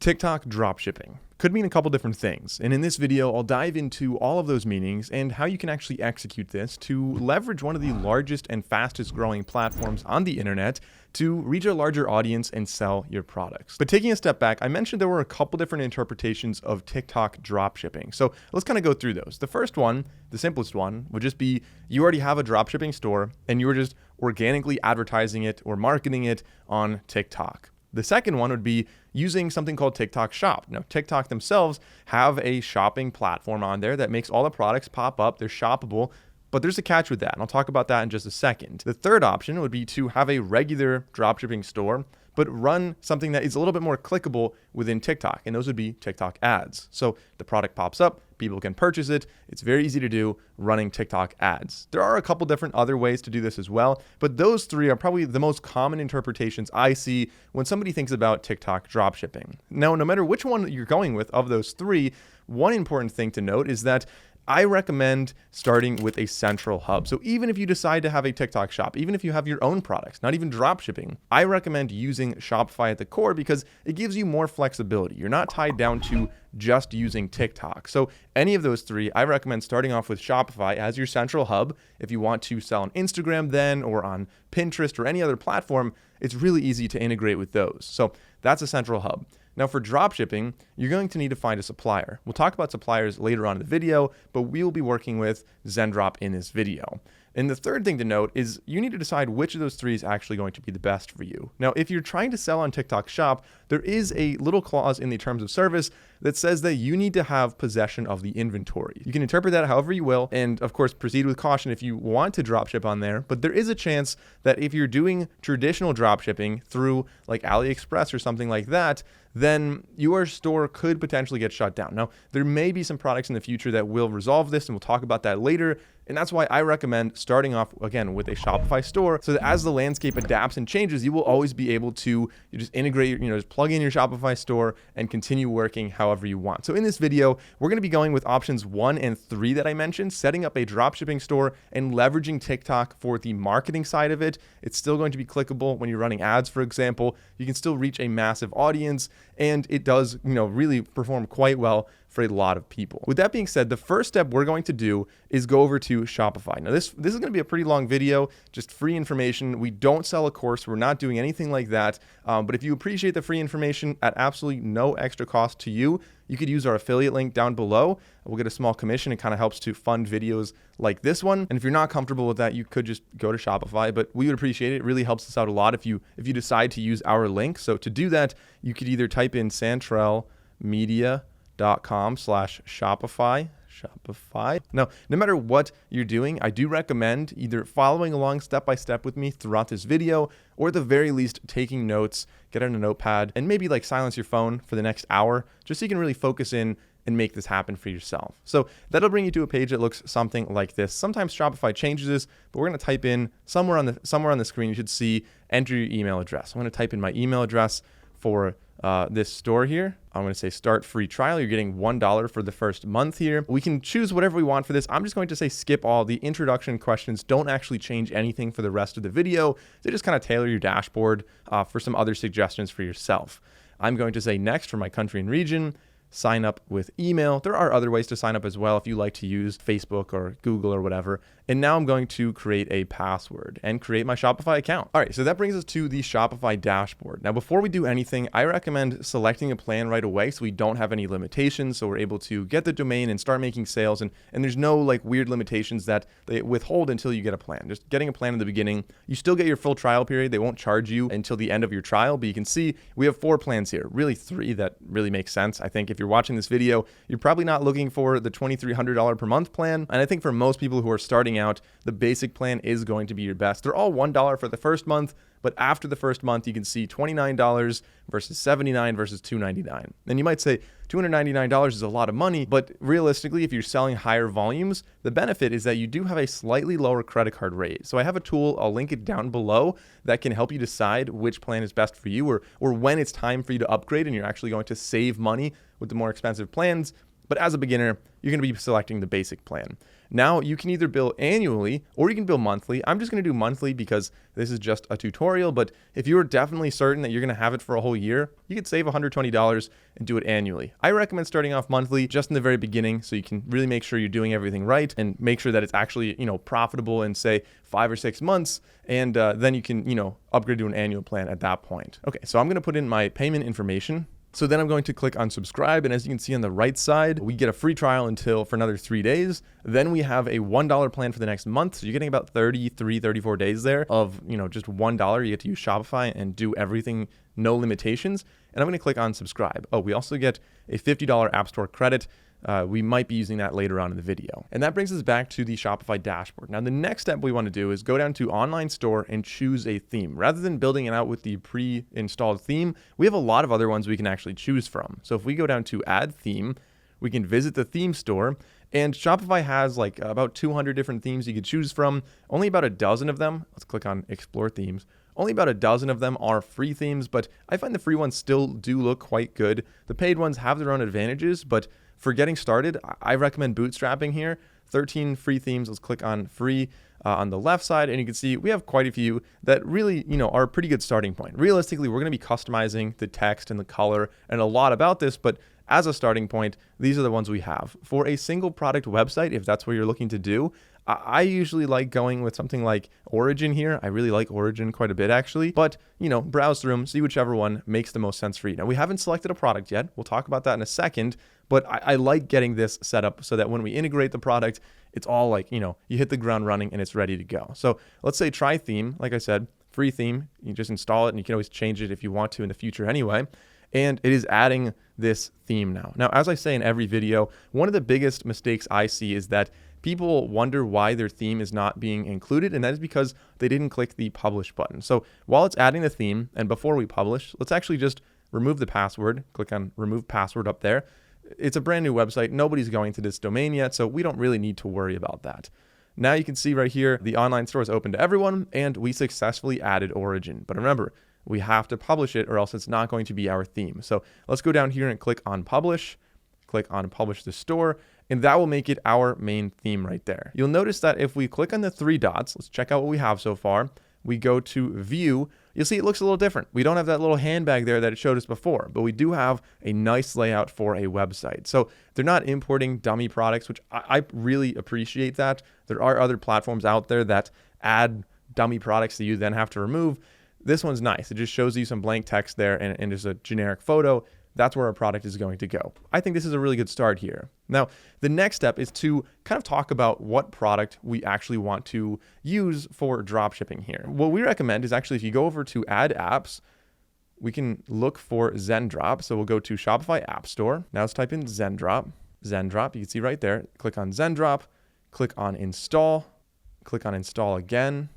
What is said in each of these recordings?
TikTok dropshipping could mean a couple different things, and in this video I'll dive into all of those meanings and how you can actually execute this to leverage one of the largest and fastest growing platforms on the internet to reach a larger audience and sell your products. But taking a step back, I mentioned there were a couple different interpretations of TikTok dropshipping. So let's kind of go through those. The first one, the simplest one, would just be you already have a dropshipping store and you were just organically advertising it or marketing it on TikTok. The second one would be using something called TikTok Shop. Now, TikTok themselves have a shopping platform on there that makes all the products pop up. They're shoppable, but there's a catch with that, and I'll talk about that in just a second. The third option would be to have a regular dropshipping store, but run something that is a little bit more clickable within TikTok, and those would be TikTok ads. So the product pops up, people can purchase it. It's very easy to do running TikTok ads. There are a couple different other ways to do this as well, but those three are probably the most common interpretations I see when somebody thinks about TikTok dropshipping. Now, no matter which one you're going with of those three, one important thing to note is that I recommend starting with a central hub. So even if you decide to have a TikTok shop, even if you have your own products, not even drop shipping, I recommend using Shopify at the core because it gives you more flexibility. You're not tied down to just using TikTok. So any of those three, I recommend starting off with Shopify as your central hub. If you want to sell on Instagram then or on Pinterest or any other platform, it's really easy to integrate with those. So that's a central hub. Now for dropshipping, you're going to need to find a supplier. We'll talk about suppliers later on in the video, but we'll be working with Zendrop in this video. And the third thing to note is you need to decide which of those three is actually going to be the best for you. Now, if you're trying to sell on TikTok Shop, there is a little clause in the terms of service that says that you need to have possession of the inventory. You can interpret that however you will, and of course proceed with caution if you want to dropship on there, but there is a chance that if you're doing traditional dropshipping through like AliExpress or something like that, then your store could potentially get shut down. Now, there may be some products in the future that will resolve this, and we'll talk about that later. And that's why I recommend starting off, again, with a Shopify store so that as the landscape adapts and changes, you will always be able to just integrate, just plug in your Shopify store and continue working however you want. So in this video, we're going to be going with options 1 and 3 that I mentioned, setting up a dropshipping store and leveraging TikTok for the marketing side of it. It's still going to be clickable when you're running ads, for example. You can still reach a massive audience, and it does, really perform quite well for a lot of people. With that being said, the first step we're going to do is go over to Shopify. Now this is going to be a pretty long video, just free information. We don't sell a course. We're not doing anything like that. But if you appreciate the free information at absolutely no extra cost to you, you could use our affiliate link down below. We'll get a small commission. It kind of helps to fund videos like this one. And if you're not comfortable with that, you could just go to Shopify, but we would appreciate it. It really helps us out a lot if you decide to use our link. So to do that, you could either type in santrelmedia.com/Shopify. Now, no matter what you're doing, I do recommend either following along step by step with me throughout this video, or at the very least taking notes, get on a notepad, and maybe like silence your phone for the next hour, just so you can really focus in and make this happen for yourself. So that'll bring you to a page that looks something like this. Sometimes Shopify changes this, but we're going to type in somewhere on the screen, you should see enter your email address. I'm going to type in my email address for this store here. I'm going to say start free trial. You're getting $1 for the first month here. We can choose whatever we want for this. I'm just going to say skip all. The introduction questions don't actually change anything for the rest of the video. They just kind of tailor your dashboard for some other suggestions for yourself. I'm going to say next for my country and region. Sign up with email. There are other ways to sign up as well if you like to use Facebook or Google or whatever. And now I'm going to create a password and create my Shopify account. All right, so that brings us to the Shopify dashboard. Now, before we do anything, I recommend selecting a plan right away so we don't have any limitations. So we're able to get the domain and start making sales. And there's no like weird limitations that they withhold until you get a plan. Just getting a plan in the beginning, you still get your full trial period. They won't charge you until the end of your trial, but you can see we have 4 plans here, really 3 that really make sense. I think if you're watching this video, you're probably not looking for the $2,300 per month plan. And I think for most people who are starting out, the basic plan is going to be your best. They're all $1 for the first month, but after the first month, you can see $29 versus $79 versus $299. And you might say $299 is a lot of money, but realistically, if you're selling higher volumes, the benefit is that you do have a slightly lower credit card rate. So I have a tool, I'll link it down below, that can help you decide which plan is best for you or when it's time for you to upgrade and you're actually going to save money with the more expensive plans. But as a beginner, you're going to be selecting the basic plan. Now you can either bill annually or you can bill monthly. I'm just going to do monthly because this is just a tutorial, but if you're definitely certain that you're going to have it for a whole year, you could save $120 and do it annually. I recommend starting off monthly just in the very beginning so you can really make sure you're doing everything right and make sure that it's actually, profitable in say 5 or 6 months, and then you can, upgrade to an annual plan at that point. Okay, so I'm going to put in my payment information. So then I'm going to click on subscribe, and as you can see on the right side, we get a free trial for another 3 days. Then we have a $1 plan for the next month. So you're getting about 34 days there of, just $1. You get to use Shopify and do everything, no limitations. And I'm going to click on subscribe. Oh, we also get a $50 App Store credit. We might be using that later on in the video. And that brings us back to the Shopify dashboard. Now, the next step we want to do is go down to online store and choose a theme. Rather than building it out with the pre-installed theme, we have a lot of other ones we can actually choose from. So if we go down to add theme, we can visit the theme store, and Shopify has like about 200 different themes you could choose from. Only about a dozen of them, let's click on explore themes. Only about a dozen of them are free themes, but I find the free ones still do look quite good. The paid ones have their own advantages, but for getting started, I recommend bootstrapping here. 13 free themes. Let's click on free on the left side, and you can see we have quite a few that really, are a pretty good starting point. Realistically, we're going to be customizing the text and the color and a lot about this, but as a starting point, these are the ones we have. For a single product website, if that's what you're looking to do, I usually like going with something like Origin here. I really like Origin quite a bit, actually. But, browse through them, see whichever one makes the most sense for you. Now, we haven't selected a product yet. We'll talk about that in a second. But I like getting this set up so that when we integrate the product, it's all like, you hit the ground running and it's ready to go. So let's say try theme. Like I said, free theme. You just install it and you can always change it if you want to in the future anyway. And it is adding this theme now. Now, as I say in every video, one of the biggest mistakes I see is that people wonder why their theme is not being included, and that is because they didn't click the publish button. So while it's adding the theme, and before we publish, let's actually just remove the password. Click on remove password up there. It's a brand new website. Nobody's going to this domain yet, so we don't really need to worry about that. Now you can see right here, the online store is open to everyone, and we successfully added Origin. But remember, we have to publish it or else it's not going to be our theme. So let's go down here and click on publish, click on publish the store, and that will make it our main theme right there. You'll notice that if we click on the 3 dots, let's check out what we have so far. We go to view, you'll see it looks a little different. We don't have that little handbag there that it showed us before, but we do have a nice layout for a website. So they're not importing dummy products, which I really appreciate that. There are other platforms out there that add dummy products that you then have to remove. This one's nice. It just shows you some blank text there and there's a generic photo. That's where our product is going to go. I think this is a really good start here. Now, the next step is to kind of talk about what product we actually want to use for dropshipping here. What we recommend is actually if you go over to add apps, we can look for Zendrop. So we'll go to Shopify App Store. Now let's type in Zendrop. Zendrop, you can see right there. Click on Zendrop, click on install, click on install again.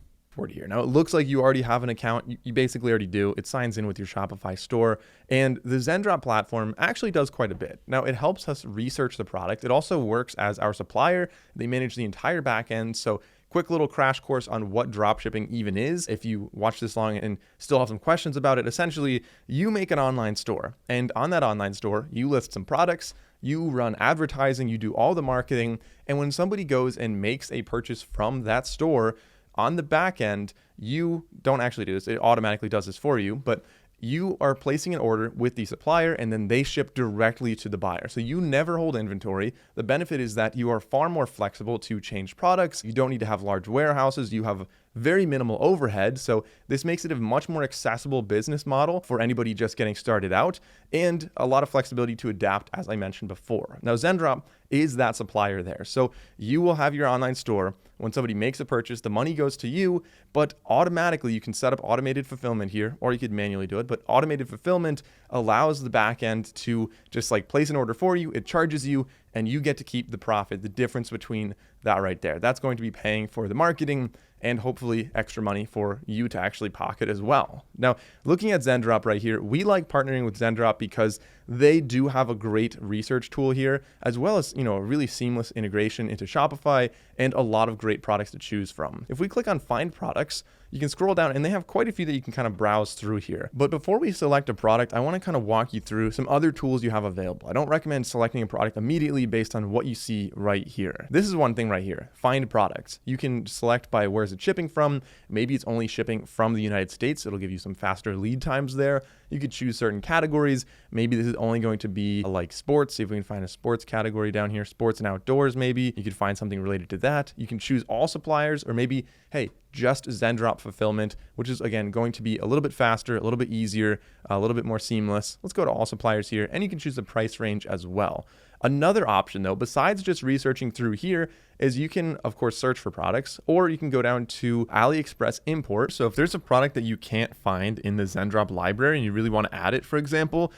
Here. Now, it looks like you already have an account. You basically already do. It signs in with your Shopify store. And the Zendrop platform actually does quite a bit. Now, it helps us research the product. It also works as our supplier. They manage the entire back end. So quick little crash course on what dropshipping even is. If you watch this long and still have some questions about it, essentially, you make an online store. And on that online store, you list some products. You run advertising. You do all the marketing. And when somebody goes and makes a purchase from that store, on the back end, you don't actually do this. It automatically does this for you, but you are placing an order with the supplier and then they ship directly to the buyer. So you never hold inventory. The benefit is that you are far more flexible to change products. You don't need to have large warehouses. You have very minimal overhead. So this makes it a much more accessible business model for anybody just getting started out and a lot of flexibility to adapt, as I mentioned before. Now, Zendrop is that supplier there. So you will have your online store. When somebody makes a purchase, the money goes to you, but automatically you can set up automated fulfillment here, or you could manually do it, but automated fulfillment allows the back end to just like place an order for you. It charges you and you get to keep the profit, the difference between that right there. That's going to be paying for the marketing and hopefully extra money for you to actually pocket as well. Now, looking at Zendrop right here, we like partnering with Zendrop because they do have a great research tool here, as well as, a really seamless integration into Shopify and a lot of great products to choose from. If we click on find products, you can scroll down and they have quite a few that you can kind of browse through here. But before we select a product, I want to kind of walk you through some other tools you have available. I don't recommend selecting a product immediately based on what you see right here. This is one thing right here, find products. You can select by where is it shipping from. Maybe it's only shipping from the United States. It'll give you some faster lead times there. You could choose certain categories. Maybe this is only going to be like sports. See if we can find a sports category down here, sports and outdoors maybe. You could find something related to that. You can choose all suppliers, or maybe, hey, just Zendrop fulfillment, which is again going to be a little bit faster, a little bit easier, a little bit more seamless. Let's go to all suppliers here, and you can choose the price range as well. Another option though, besides just researching through here, is you can of course search for products, or you can go down to AliExpress import. So if there's a product that you can't find in the Zendrop library and you really want to add it, for example,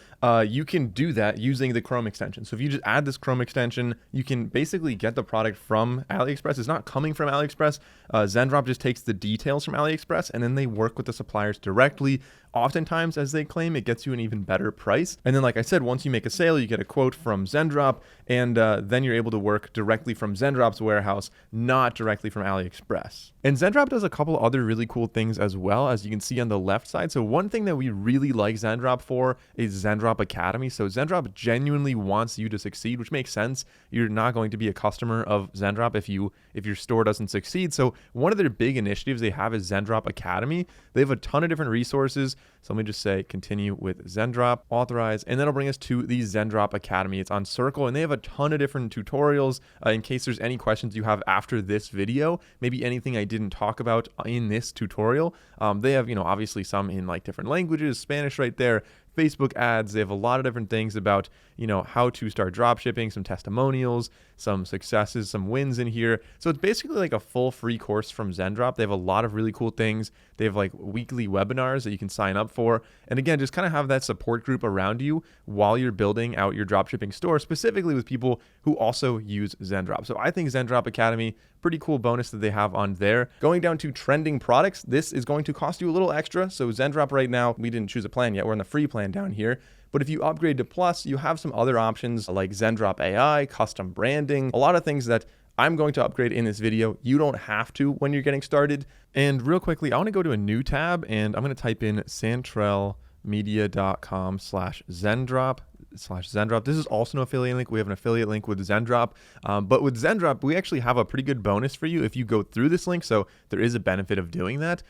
you can do that using the Chrome extension. So if you just add this Chrome extension, you can basically get the product from AliExpress. It's not coming from AliExpress. Zendrop just takes the details from AliExpress and then they work with the suppliers directly. Oftentimes, as they claim, it gets you an even better price. And then, like I said, once you make a sale, you get a quote from Zendrop, and then you're able to work directly from Zendrop's warehouse, not directly from AliExpress. And Zendrop does a couple other really cool things as well, as you can see on the left side. So one thing that we really like Zendrop for is Zendrop Academy. So Zendrop genuinely wants you to succeed, which makes sense. You're not going to be a customer of Zendrop if your store doesn't succeed. So one of their big initiatives they have is Zendrop Academy. They have a ton of different resources. So let me just say continue with Zendrop, authorize, and that'll bring us to the Zendrop Academy. It's on Circle, and they have a ton of different tutorials in case there's any questions you have after this video, maybe anything I didn't talk about in this tutorial. They have, obviously some in like different languages, Spanish right there, Facebook ads. They have a lot of different things about, how to start drop shipping, some testimonials, some successes, some wins in here. So it's basically like a full free course from Zendrop. They have a lot of really cool things. They have like weekly webinars that you can sign up for. And again, just kind of have that support group around you while you're building out your dropshipping store, specifically with people who also use Zendrop. So I think Zendrop Academy, pretty cool bonus that they have on there. Going down to trending products, this is going to cost you a little extra. So Zendrop right now, we didn't choose a plan yet. We're on the free plan down here. But if you upgrade to Plus, you have some other options like Zendrop AI, custom branding, a lot of things that I'm going to upgrade in this video. You don't have to when you're getting started. And real quickly, I want to go to a new tab and I'm going to type in santrelmedia.com/Zendrop. This is also an affiliate link. We have an affiliate link with Zendrop, but with Zendrop we actually have a pretty good bonus for you if you go through this link. So there is a benefit of doing that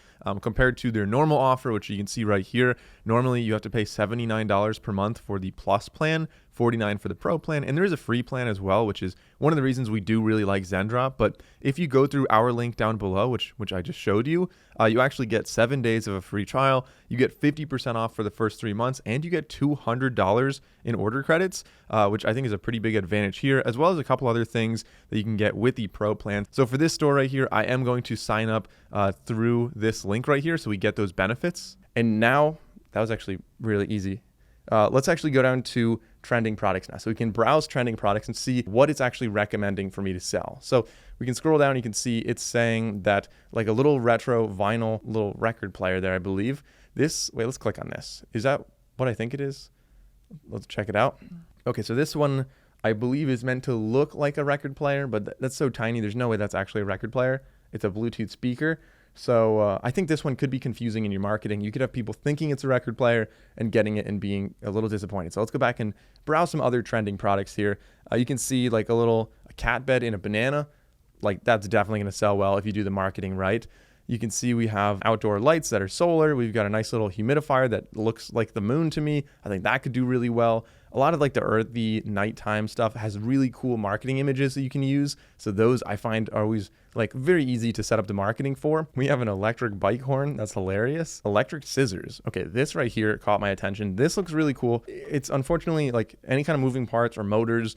compared to their normal offer, which you can see right here. Normally you have to pay $79 per month for the Plus plan, $49 for the Pro plan, and there is a free plan as well, which is one of the reasons we do really like Zendrop. But if you go through our link down below, which I just showed you, you actually get 7 days of a free trial. You get 50% off for the first 3 months, and you get $200 in order credits, which I think is a pretty big advantage here, as well as a couple other things that you can get with the Pro plan. So for this store right here, I am going to sign up through this link right here so we get those benefits. And now, that was actually really easy. Let's actually go down to trending products now. So we can browse trending products and see what it's actually recommending for me to sell. So we can scroll down, you can see it's saying that like a little retro vinyl little record player there, I believe. Wait, let's click on this. Is that what I think it is? Let's check it out. Okay, so this one I believe is meant to look like a record player, but that's so tiny, there's no way that's actually a record player. It's a Bluetooth speaker. So I think this one could be confusing in your marketing. You could have people thinking it's a record player and getting it and being a little disappointed. So let's go back and browse some other trending products here. You can see like a cat bed in a banana. Like that's definitely going to sell well if you do the marketing right. You can see we have outdoor lights that are solar. We've got a nice little humidifier that looks like the moon to me. I think that could do really well. A lot of like the earthy nighttime stuff has really cool marketing images that you can use. So those I find are always like very easy to set up the marketing for. We have an electric bike horn. That's hilarious. Electric scissors. Okay, this right here caught my attention. This looks really cool. It's unfortunately like any kind of moving parts or motors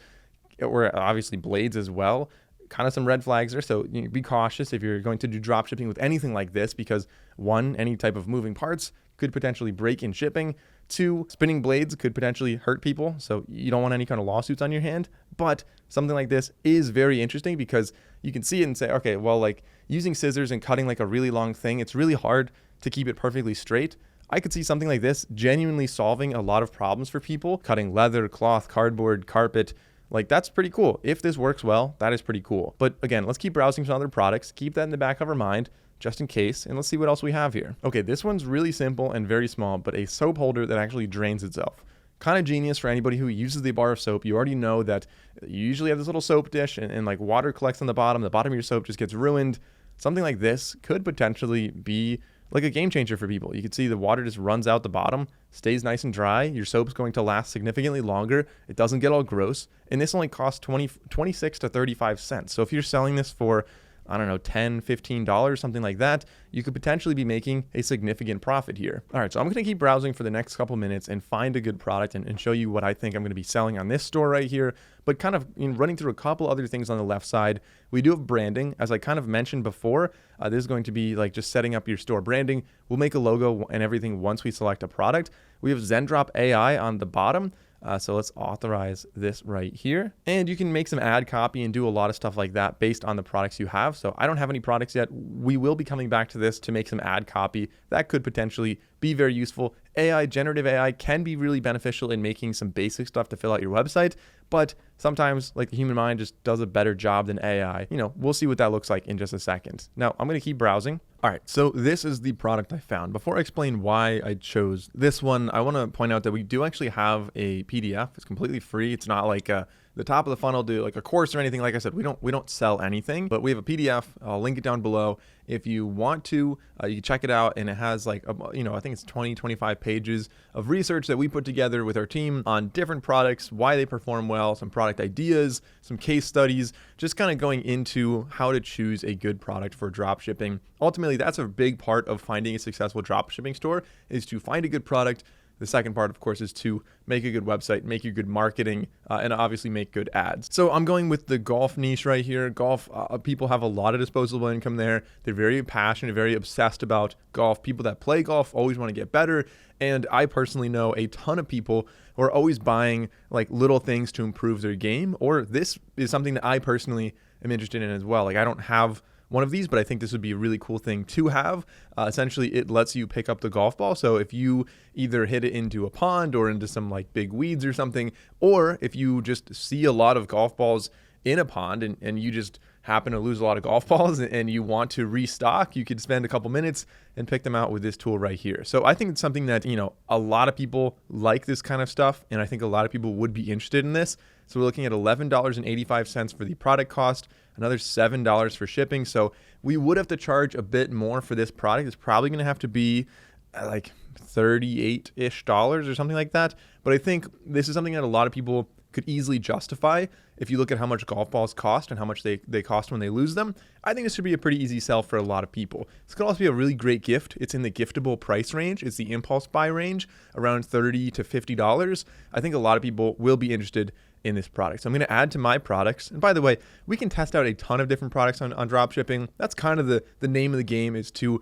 or obviously blades as well. Kind of some red flags there, so be cautious if you're going to do drop shipping with anything like this, because 1, any type of moving parts could potentially break in shipping. 2, spinning blades could potentially hurt people, so you don't want any kind of lawsuits on your hand. But something like this is very interesting because you can see it and say, okay, well, like using scissors and cutting like a really long thing, it's really hard to keep it perfectly straight. I could see something like this genuinely solving a lot of problems for people, cutting leather, cloth, cardboard, carpet. Like, that's pretty cool. If this works well, that is pretty cool. But again, let's keep browsing some other products, keep that in the back of our mind just in case, and let's see what else we have here. Okay, this one's really simple and very small, but a soap holder that actually drains itself. Kind of genius for anybody who uses the bar of soap. You already know that you usually have this little soap dish and like water collects on the bottom of your soap just gets ruined. Something like this could potentially be like a game changer for people. You can see the water just runs out the bottom, stays nice and dry. Your soap's going to last significantly longer. It doesn't get all gross. And this only costs 26 to 35 cents. So if you're selling this for, I don't know, $10, $15, something like that, you could potentially be making a significant profit here. All right, so I'm going to keep browsing for the next couple minutes and find a good product and show you what I think I'm going to be selling on this store right here. But kind of running through a couple other things on the left side, we do have branding. As I kind of mentioned before, this is going to be like just setting up your store branding. We'll make a logo and everything once we select a product. We have Zendrop AI on the bottom. So let's authorize this right here. And you can make some ad copy and do a lot of stuff like that based on the products you have. So I don't have any products yet. We will be coming back to this to make some ad copy. That could potentially be very useful. Generative AI can be really beneficial in making some basic stuff to fill out your website, but sometimes like the human mind just does a better job than AI. We'll see what that looks like in just a second. Now I'm going to keep browsing. All right, so this is the product I found. Before I explain why I chose this one, I want to point out that we do actually have a PDF. It's completely free. It's not like the top of the funnel do like a course or anything. Like I said, we don't sell anything, but we have a PDF. I'll link it down below. If you want to, you can check it out, and it has like, I think it's 25 pages of research that we put together with our team on different products, why they perform well, some product ideas, some case studies, just kind of going into how to choose a good product for dropshipping. Ultimately, that's a big part of finding a successful dropshipping store, is to find a good product. The second part, of course, is to make a good website, make your good marketing, and obviously make good ads. So I'm going with the golf niche right here. Golf, people have a lot of disposable income there. They're very passionate, very obsessed about golf. People that play golf always want to get better. And I personally know a ton of people who are always buying like little things to improve their game. Or this is something that I personally am interested in as well. Like, I don't have one of these, but I think this would be a really cool thing to have. Essentially, it lets you pick up the golf ball. So if you either hit it into a pond or into some like big weeds or something, or if you just see a lot of golf balls in a pond and you just happen to lose a lot of golf balls and you want to restock, you could spend a couple minutes and pick them out with this tool right here. So I think it's something that, a lot of people like this kind of stuff, and I think a lot of people would be interested in this. So we're looking at $11.85 for the product cost, another $7 for shipping. So we would have to charge a bit more for this product. It's probably going to have to be like $38-ish or something like that. But I think this is something that a lot of people could easily justify if you look at how much golf balls cost and how much they cost when they lose them. I think this should be a pretty easy sell for a lot of people. This could also be a really great gift. It's in the giftable price range. It's the impulse buy range, around $30 to $50. I think a lot of people will be interested in this product. So I'm going to add to my products. And by the way, we can test out a ton of different products on dropshipping. That's kind of the name of the game, is to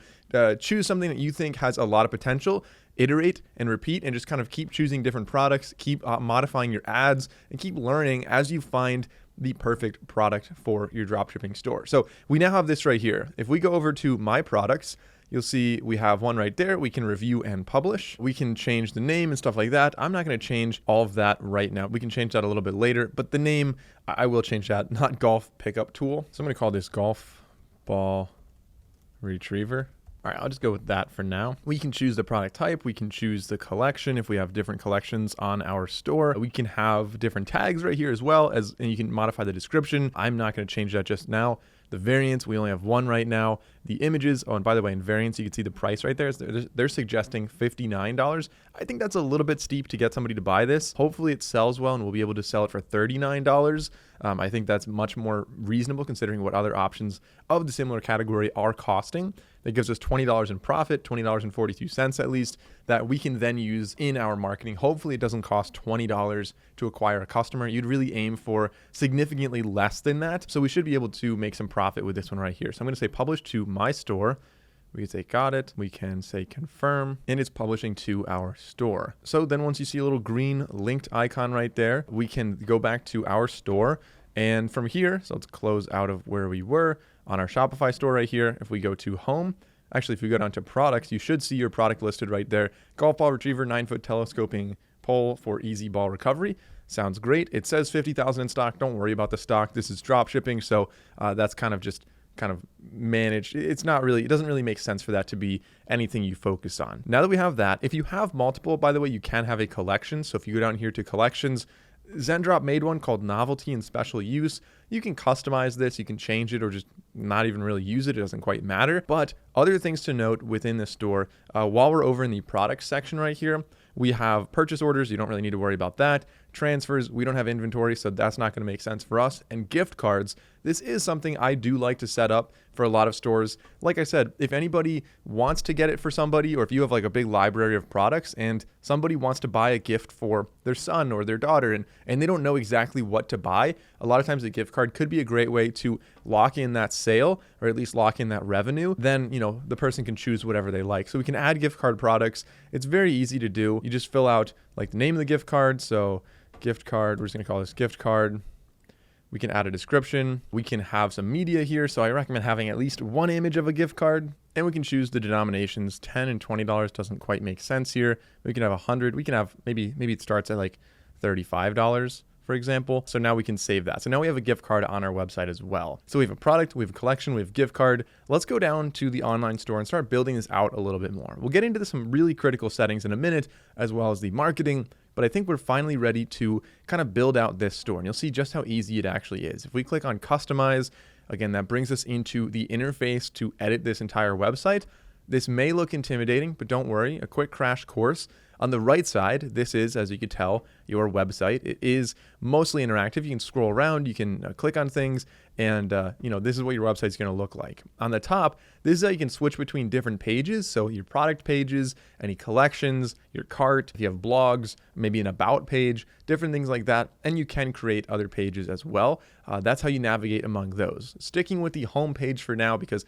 choose something that you think has a lot of potential, iterate and repeat, and just kind of keep choosing different products, keep modifying your ads, and keep learning as you find the perfect product for your dropshipping store. So we now have this right here. If we go over to my products, you'll see we have one right there. We can review and publish. We can change the name and stuff like that. I'm not going to change all of that right now. We can change that a little bit later, but the name, I will change that, not golf pickup tool. So I'm going to call this golf ball retriever. All right, I'll just go with that for now. We can choose the product type. We can choose the collection if we have different collections on our store. We can have different tags right here as well, and you can modify the description. I'm not going to change that just now. The variants, we only have one right now. The images, oh, and by the way, in variants, you can see the price right there. They're suggesting $59. I think that's a little bit steep to get somebody to buy this. Hopefully it sells well and we'll be able to sell it for $39. I think that's much more reasonable considering what other options of the similar category are costing. That gives us $20 in profit, $20.42 at least, that we can then use in our marketing. Hopefully it doesn't cost $20 to acquire a customer. You'd really aim for significantly less than that. So we should be able to make some profit with this one right here. So I'm going to say publish to my store. We can say got it. We can say confirm, and it's publishing to our store. So then once you see a little green linked icon right there, we can go back to our store. And from here, so let's close out of where we were on our Shopify store right here. If we go to home, Actually, if you go down to products, you should see your product listed right there. Golf ball retriever, 9-foot telescoping pole for easy ball recovery. Sounds great. It says 50,000 in stock. Don't worry about the stock. This is drop shipping, so that's kind of managed. It's not really, it doesn't really make sense for that to be anything you focus on. Now that we have that, if you have multiple, by the way, you can have a collection. So if you go down here to collections, Zendrop made one called Novelty and Special Use. You can customize this, you can change it or just not even really use it. It doesn't quite matter. But other things to note within the store, while we're over in the products section right here, we have purchase orders. You don't really need to worry about that. Transfers, we don't have inventory, so that's not going to make sense for us. And gift cards, this is something I do like to set up for a lot of stores. Like I said, if anybody wants to get it for somebody, or if you have like a big library of products and somebody wants to buy a gift for their son or their daughter and they don't know exactly what to buy, a lot of times a gift card could be a great way to lock in that sale or at least lock in that revenue. Then, the person can choose whatever they like. So we can add gift card products. It's very easy to do. You just fill out like the name of the gift card. So gift card, we're just going to call this gift card. We can add a description. We can have some media here. So I recommend having at least one image of a gift card, and we can choose the denominations. $10 and $20 doesn't quite make sense here. We can have 100. We can have maybe it starts at like $35, for example. So now we can save that. So now we have a gift card on our website as well. So we have a product, we have a collection, we have a gift card. Let's go down to the online store and start building this out a little bit more. We'll get into some really critical settings in a minute, as well as the marketing. But I think we're finally ready to kind of build out this store, and you'll see just how easy it actually is. If we click on customize, again, that brings us into the interface to edit this entire website. This may look intimidating, but don't worry, a quick crash course. On the right side, this is, as you can tell, your website. It is mostly interactive. You can scroll around, you can click on things, and this is what your website is going to look like. On the top, this is how you can switch between different pages. So your product pages, any collections, your cart, if you have blogs, maybe an about page, different things like that. And you can create other pages as well. That's how you navigate among those. Sticking with the home page for now, because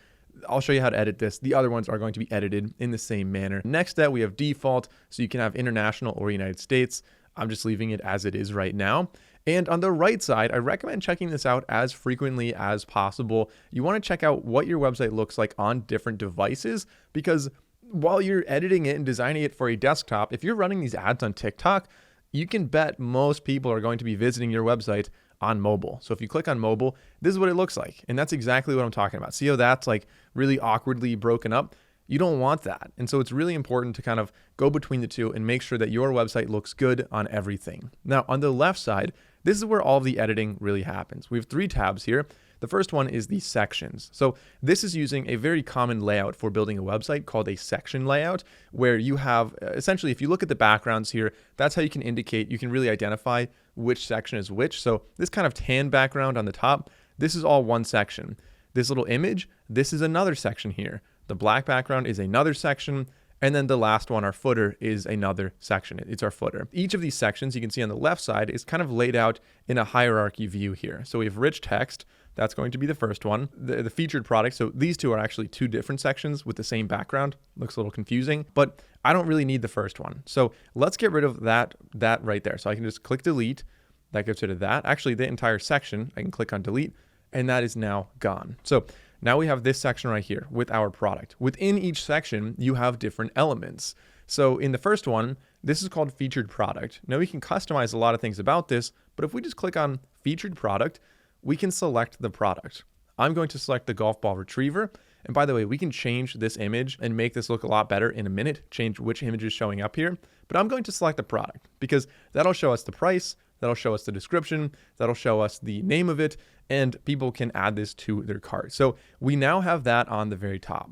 I'll show you how to edit this. The other ones are going to be edited in the same manner. Next up, we have default, so you can have international or United States. I'm just leaving it as it is right now. And on the right side, I recommend checking this out as frequently as possible. You want to check out what your website looks like on different devices, because while you're editing it and designing it for a desktop, if you're running these ads on TikTok, you can bet most people are going to be visiting your website on mobile. So if you click on mobile, this is what it looks like. And that's exactly what I'm talking about. See how that's like really awkwardly broken up? You don't want that. And so it's really important to kind of go between the two and make sure that your website looks good on everything. Now, on the left side, this is where all of the editing really happens. We have 3 tabs here. The first one is the sections. So this is using a very common layout for building a website called a section layout, where you have essentially, if you look at the backgrounds here, that's how you can indicate, you can really identify which section is which. So this kind of tan background on the top, this is all one section. This little image, this is another section here. The black background is another section. And then the last one, our footer, is another section. It's our footer. Each of these sections you can see on the left side is kind of laid out in a hierarchy view here. So we have rich text. That's going to be the first one. The featured product. So these two are actually 2 different sections with the same background. Looks a little confusing, but I don't really need the first one. So let's get rid of that right there. So I can just click delete. That gets rid of that. Actually, the entire section, I can click on delete, and that is now gone. So now we have this section right here with our product. Within each section, you have different elements. So in the first one, this is called featured product. Now we can customize a lot of things about this, but if we just click on featured product, we can select the product. I'm going to select the golf ball retriever. And by the way, we can change this image and make this look a lot better in a minute, change which image is showing up here. But I'm going to select the product because that'll show us the price, that'll show us the description, that'll show us the name of it, and people can add this to their cart. So we now have that on the very top.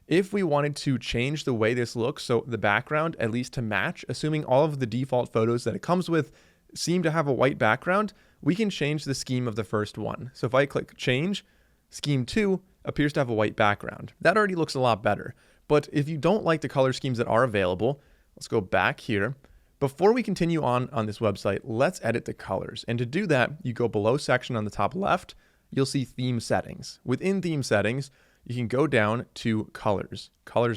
If we wanted to change the way this looks, so the background, at least to match, assuming all of the default photos that it comes with seem to have a white background, we can change the scheme of the first one. So if I click change, scheme 2 appears to have a white background. That already looks a lot better. But if you don't like the color schemes that are available, let's go back here. Before we continue on this website, let's edit the colors. And to do that, you go below section on the top left, you'll see theme settings. Within theme settings, you can go down to colors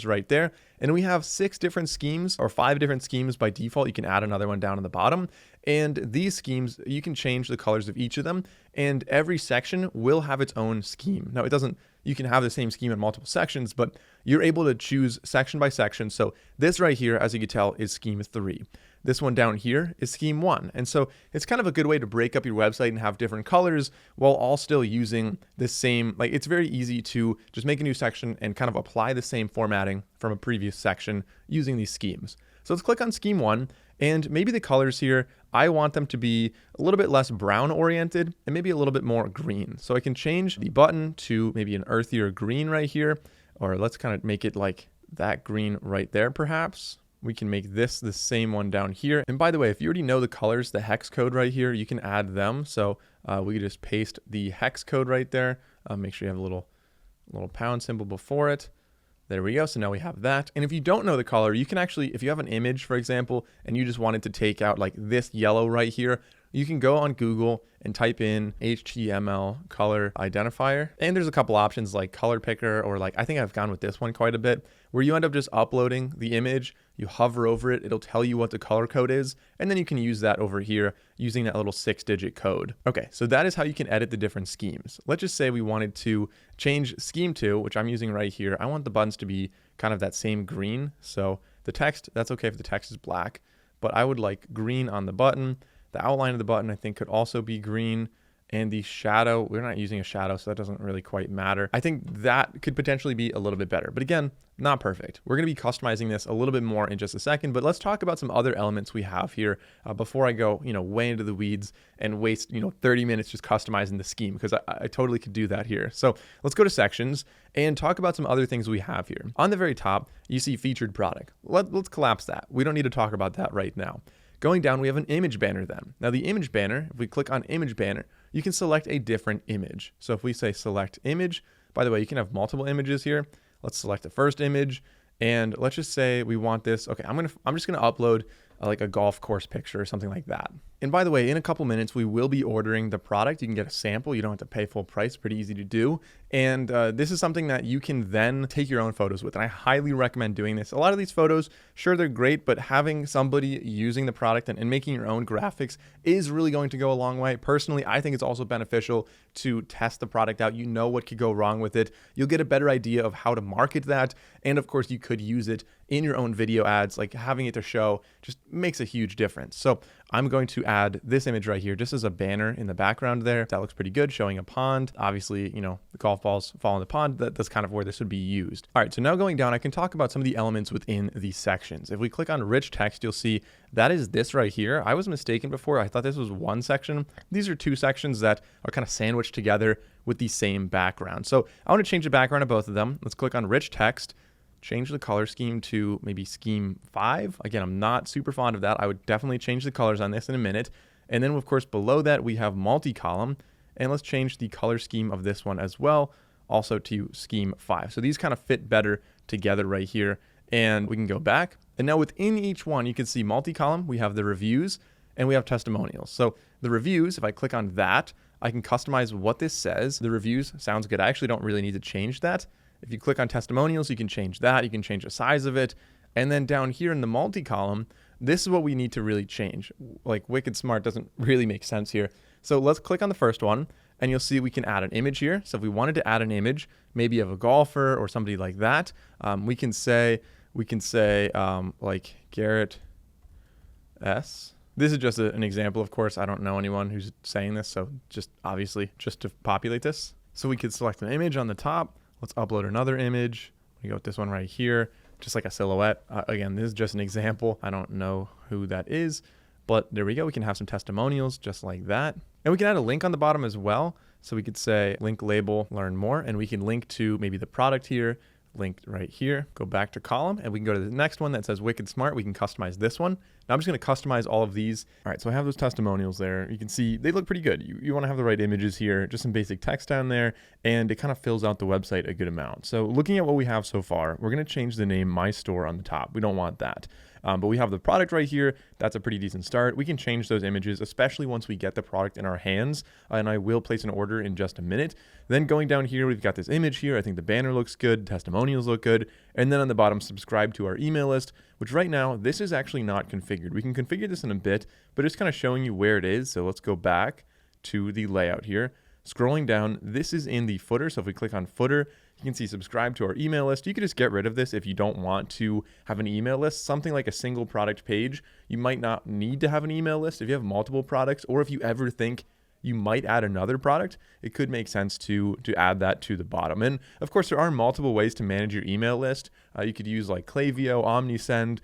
right there. And we have 6 different schemes or 5 different schemes by default. You can add another one down on the bottom. And these schemes, you can change the colors of each of them. And every section will have its own scheme. Now, you can have the same scheme in multiple sections, but you're able to choose section by section. So this right here, as you can tell, is scheme 3. This one down here is scheme 1. And so it's kind of a good way to break up your website and have different colors while all still using the same, like it's very easy to just make a new section and kind of apply the same formatting from a previous section using these schemes. So let's click on scheme 1, and maybe the colors here, I want them to be a little bit less brown oriented and maybe a little bit more green. So I can change the button to maybe an earthier green right here, or let's kind of make it like that green right there perhaps. We can make this the same one down here. And by the way, if you already know the colors, the hex code right here, you can add them. So we can just paste the hex code right there. Make sure you have a little pound symbol before it. There we go. So now we have that. And if you don't know the color, you can actually, if you have an image, for example, and you just wanted to take out like this yellow right here, you can go on Google and type in HTML color identifier. And there's a couple options like color picker, or like, I think I've gone with this one quite a bit, where you end up just uploading the image, you hover over it, it'll tell you what the color code is, and then you can use that over here using that little 6-digit code. Okay, so that is how you can edit the different schemes. Let's just say we wanted to change scheme 2, which I'm using right here. I want the buttons to be kind of that same green. So the text, that's okay if the text is black, but I would like green on the button. The outline of the button, I think, could also be green. And the shadow, we're not using a shadow, so that doesn't really quite matter. I think that could potentially be a little bit better. But again, not perfect. We're going to be customizing this a little bit more in just a second, but let's talk about some other elements we have here before I go, way into the weeds and waste, 30 minutes just customizing the scheme, because I totally could do that here. So let's go to sections and talk about some other things we have here. On the very top, you see featured product. Let's collapse that. We don't need to talk about that right now. Going down, we have an image banner then. Now the image banner, if we click on image banner, you can select a different image. So if we say select image, by the way, you can have multiple images here. Let's select the first image, and let's just say we want this. Okay, I'm just gonna upload like a golf course picture or something like that. And by the way, in a couple minutes, we will be ordering the product. You can get a sample. You don't have to pay full price. Pretty easy to do. And this is something that you can then take your own photos with. And I highly recommend doing this. A lot of these photos, sure, they're great, but having somebody using the product and making your own graphics is really going to go a long way. Personally, I think it's also beneficial to test the product out. You know what could go wrong with it. You'll get a better idea of how to market that. And of course, you could use it in your own video ads. Like having it to show just makes a huge difference. So I'm going to add this image right here just as a banner in the background there. That looks pretty good, showing a pond. Obviously, the golf balls fall in the pond. That's kind of where this would be used. All right, so now going down, I can talk about some of the elements within these sections. If we click on rich text, you'll see that is this right here. I was mistaken before. I thought this was one section. These are two sections that are kind of sandwiched together with the same background. So I want to change the background of both of them. Let's click on rich text. Change the color scheme to maybe scheme 5. Again, I'm not super fond of that. I would definitely change the colors on this in a minute. And then of course, below that, we have multi-column, and let's change the color scheme of this one as well, also to scheme 5. So these kind of fit better together right here, and we can go back. And now within each one, you can see multi-column, we have the reviews and we have testimonials. So the reviews, if I click on that, I can customize what this says. The reviews sounds good. I actually don't really need to change that. If you click on testimonials, you can change that. You can change the size of it. And then down here in the multi-column, this is what we need to really change. Like Wicked Smart doesn't really make sense here. So let's click on the first one, and you'll see we can add an image here. So if we wanted to add an image, maybe of a golfer or somebody like that, we can say like Garrett S. This is just an example, of course. I don't know anyone who's saying this, so just obviously just to populate this. So we could select an image on the top. Let's upload another image. We go with this one right here, just like a silhouette. Again, this is just an example. I don't know who that is, but there we go. We can have some testimonials just like that. And we can add a link on the bottom as well. So we could say link label, learn more, and we can link to maybe the product here, linked right here. Go back to column, and we can go to the next one that says Wicked Smart. We can customize this one. Now I'm just going to customize all of these. All right, so I have those testimonials there. You can see they look pretty good. You want to have the right images here, just some basic text down there, and it kind of fills out the website a good amount. So looking at what we have so far, we're going to change the name My Store on the top. We don't want that. But we have the product right here. That's a pretty decent start. We can change those images, especially once we get the product in our hands. And I will place an order in just a minute. Then going down here, we've got this image here. I think the banner looks good. Testimonials look good. And then on the bottom, subscribe to our email list, which right now, this is actually not configured. We can configure this in a bit, but it's kind of showing you where it is. So let's go back to the layout here. Scrolling down, this is in the footer. So if we click on footer, you can see subscribe to our email list. You could just get rid of this if you don't want to have an email list. Something like a single product page, you might not need to have an email list if you have multiple products, or if you ever think you might add another product, it could make sense to add that to the bottom. And of course, there are multiple ways to manage your email list. You could use like Klaviyo, Omnisend,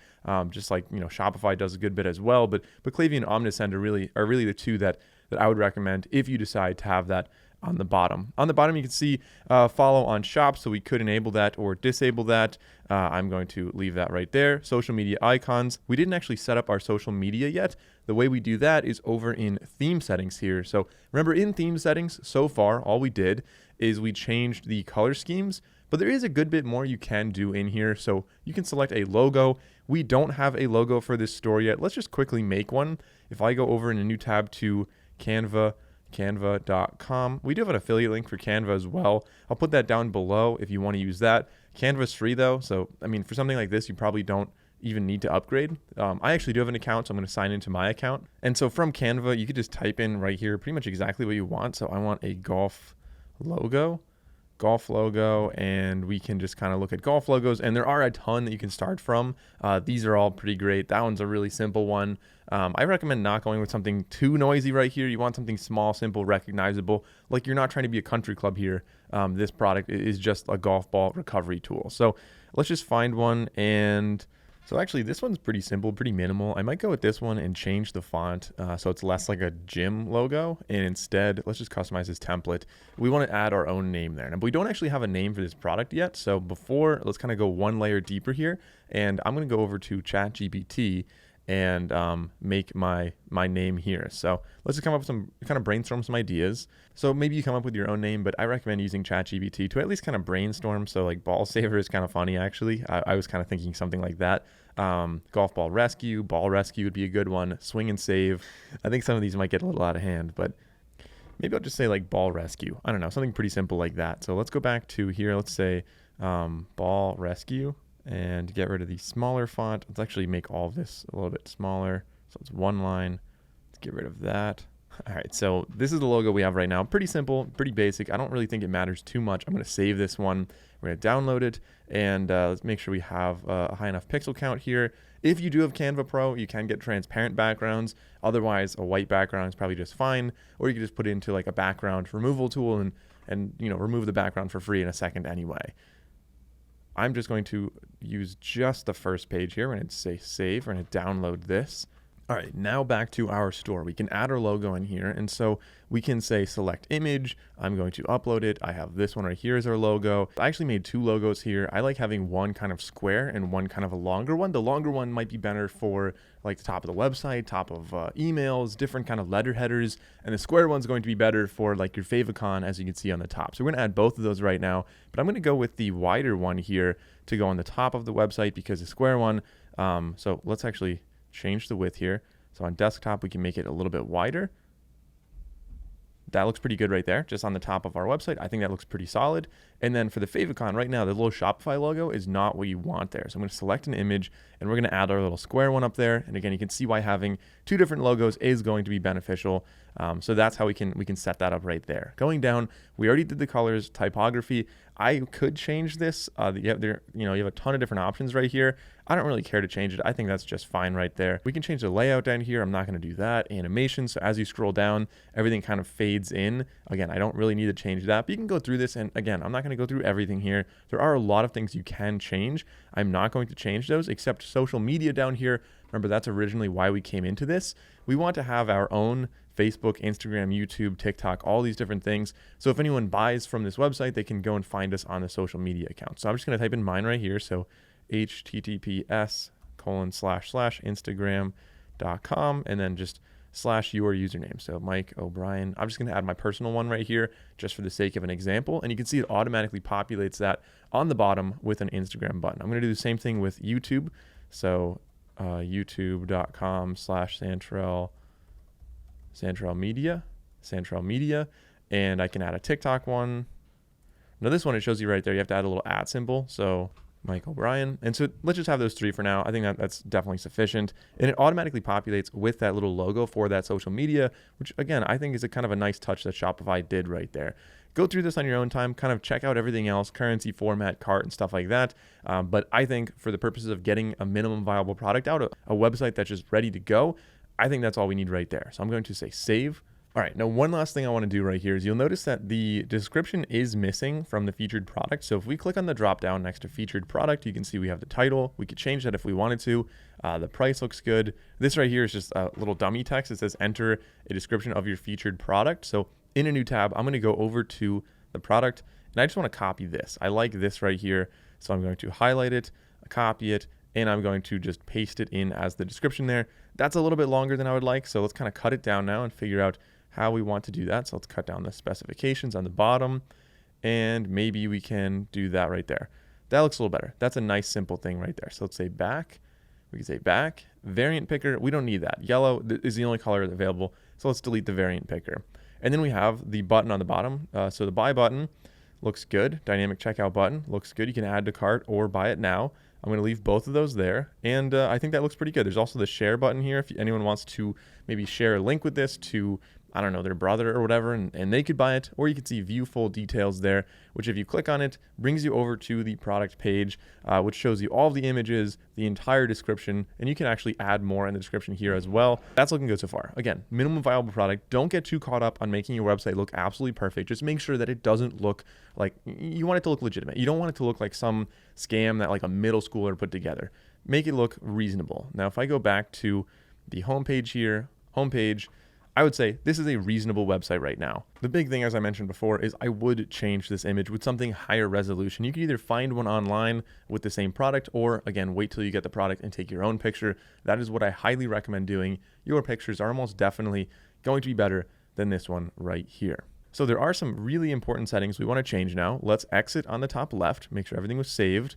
just like, you know, Shopify does a good bit as well. But Klaviyo and Omnisend are really the two that I would recommend if you decide to have that on the bottom. On the bottom, you can see follow on shop. So we could enable that or disable that. I'm going to leave that right there. Social media icons. We didn't actually set up our social media yet. The way we do that is over in theme settings here. So remember, in theme settings, so far, all we did is we changed the color schemes, but there is a good bit more you can do in here. So you can select a logo. We don't have a logo for this store yet. Let's just quickly make one. If I go over in a new tab to canva.com. We do have an affiliate link for Canva as well. I'll put that down below if you want to use that. Canva's free though. So, I mean, for something like this, you probably don't even need to upgrade. I actually do have an account, so I'm going to sign into my account. And so from Canva, you could just type in right here pretty much exactly what you want. So I want a golf logo, and we can just kind of look at golf logos, and there are a ton that you can start from. These are all pretty great. That one's a really simple one. I recommend not going with something too noisy right here. You want something small, simple, recognizable. Like you're not trying to be a country club here. This product is just a golf ball recovery tool. So let's just find one. And so actually this one's pretty simple, pretty minimal. I might go with this one and change the font so it's less like a gym logo. And instead, let's just customize this template. We want to add our own name there. Now, we don't actually have a name for this product yet. So let's kind of go one layer deeper here. And I'm going to go over to ChatGPT and make my name here. So let's just come up with some, kind of brainstorm some ideas. So maybe you come up with your own name, but I recommend using ChatGPT to at least kind of brainstorm. So like ball saver is kind of funny, actually. I was kind of thinking something like that. Golf ball rescue would be a good one. Swing and save. I think some of these might get a little out of hand, but maybe I'll just say like ball rescue. I don't know, something pretty simple like that. So let's go back to here. Let's say ball rescue. And get rid of the smaller font. Let's actually make all of this a little bit smaller. So it's one line. Let's get rid of that. All right, so this is the logo we have right now. Pretty simple, pretty basic. I don't really think it matters too much. I'm going to save this one. We're going to download it, and let's make sure we have a high enough pixel count here. If you do have Canva Pro, you can get transparent backgrounds. Otherwise, a white background is probably just fine. Or you can just put it into like a background removal tool and you know, remove the background for free in a second anyway. I'm just going to use just the first page here. We're going to say save. We're going to download this. All right, now back to our store. We can add our logo in here. And so we can say select image. I'm going to upload it. I have this one right here as our logo. I actually made two logos here. I like having one kind of square and one kind of a longer one. The longer one might be better for like the top of the website, top of emails, different kind of letter headers. And the square one's going to be better for like your favicon, as you can see on the top. So we're going to add both of those right now. But I'm going to go with the wider one here to go on the top of the website because the square one. So let's actually change the width here. So on desktop, we can make it a little bit wider. That looks pretty good right there, just on the top of our website. I think that looks pretty solid. And then for the favicon right now, the little Shopify logo is not what you want there. So I'm going to select an image and we're going to add our little square one up there. And again, you can see why having two different logos is going to be beneficial. So that's how we can set that up right there. Going down, we already did the colors, typography. I could change this. You have a ton of different options right here. I don't really care to change it. I think that's just fine right there. We can change the layout down here. I'm not going to do that. Animation. So as you scroll down, everything kind of fades in. Again, I don't really need to change that, but you can go through this. And again, I'm not going to go through everything here. There are a lot of things you can change. I'm not going to change those except social media down here. Remember, that's originally why we came into this. We want to have our own Facebook, Instagram, YouTube, TikTok, all these different things. So if anyone buys from this website, they can go and find us on the social media account. So I'm just going to type in mine right here. So https://instagram.com and then just / your username. So Mike O'Brien. I'm just going to add my personal one right here just for the sake of an example. And you can see it automatically populates that on the bottom with an Instagram button. I'm going to do the same thing with YouTube. So youtube.com/Santrel Media, and I can add a TikTok one. Now this one, it shows you right there, you have to add a little @ symbol. So Michael Bryan. And so let's just have those 3 for now. I think that's definitely sufficient. And it automatically populates with that little logo for that social media, which again, I think is a kind of a nice touch that Shopify did right there. Go through this on your own time, kind of check out everything else, currency, format, cart, and stuff like that. But I think for the purposes of getting a minimum viable product out, a website that's just ready to go, I think that's all we need right there. So I'm going to say save. All right, now one last thing I want to do right here is you'll notice that the description is missing from the featured product. So if we click on the drop down next to featured product, you can see we have the title. We could change that if we wanted to. The price looks good. This right here is just a little dummy text. It says enter a description of your featured product. So in a new tab, I'm going to go over to the product and I just want to copy this. I like this right here. So I'm going to highlight it, copy it, and I'm going to just paste it in as the description there. That's a little bit longer than I would like. So let's kind of cut it down now and figure out how we want to do that. So let's cut down the specifications on the bottom and maybe we can do that right there. That looks a little better. That's a nice simple thing right there. So let's say back. We can say back. Variant picker, we don't need that. Yellow is the only color available. So let's delete the variant picker. And then we have the button on the bottom. So the buy button looks good. Dynamic checkout button looks good. You can add to cart or buy it now. I'm going to leave both of those there. And I think that looks pretty good. There's also the share button here. If anyone wants to maybe share a link with this to, I don't know, their brother or whatever, and they could buy it, or you could see view full details there, which if you click on it, brings you over to the product page, which shows you all of the images, the entire description, and you can actually add more in the description here as well. That's looking good so far. Again, minimum viable product. Don't get too caught up on making your website look absolutely perfect. Just make sure that it doesn't look like, you want it to look legitimate. You don't want it to look like some scam that like a middle schooler put together. Make it look reasonable. Now, if I go back to the homepage here, homepage, I would say this is a reasonable website right now. The big thing, as I mentioned before, is I would change this image with something higher resolution. You can either find one online with the same product, or again, wait till you get the product and take your own picture. That is what I highly recommend doing. Your pictures are almost definitely going to be better than this one right here. So there are some really important settings we want to change now. Let's exit on the top left, make sure everything was saved.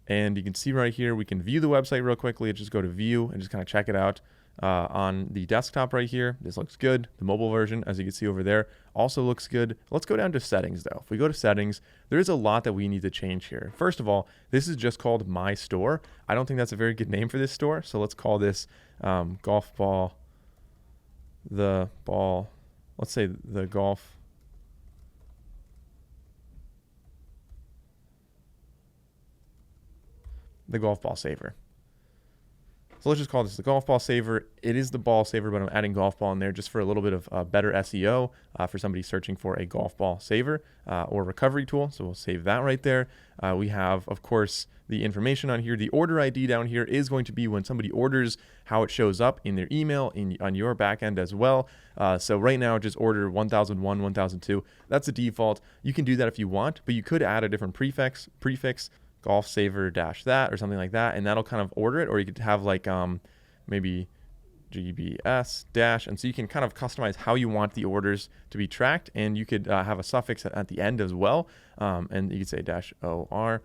And you can see right here, we can view the website real quickly. Just go to view and just kind of check it out. On the desktop right here, this looks good. The mobile version, as you can see over there, also looks good. Let's go down to settings though. If we go to settings, there is a lot that we need to change here. First of all, this is just called My Store. I don't think that's a very good name for this store. So let's call this golf ball, the ball, let's say the golf. The golf ball saver. So let's just call this the golf ball saver. It is the ball saver, but I'm adding golf ball in there just for a little bit of better SEO for somebody searching for a golf ball saver or recovery tool. So we'll save that right there. We have, of course, the information on here. The order ID down here is going to be when somebody orders, how it shows up in their email on your backend as well. So right now, just order 1001, 1002. That's the default. You can do that if you want, but you could add a different prefix golf saver dash that or something like that, and that'll kind of order it. Or you could have like maybe GBS dash, and so you can kind of customize how you want the orders to be tracked, and you could have a suffix at the end as well, and you could say dash OR.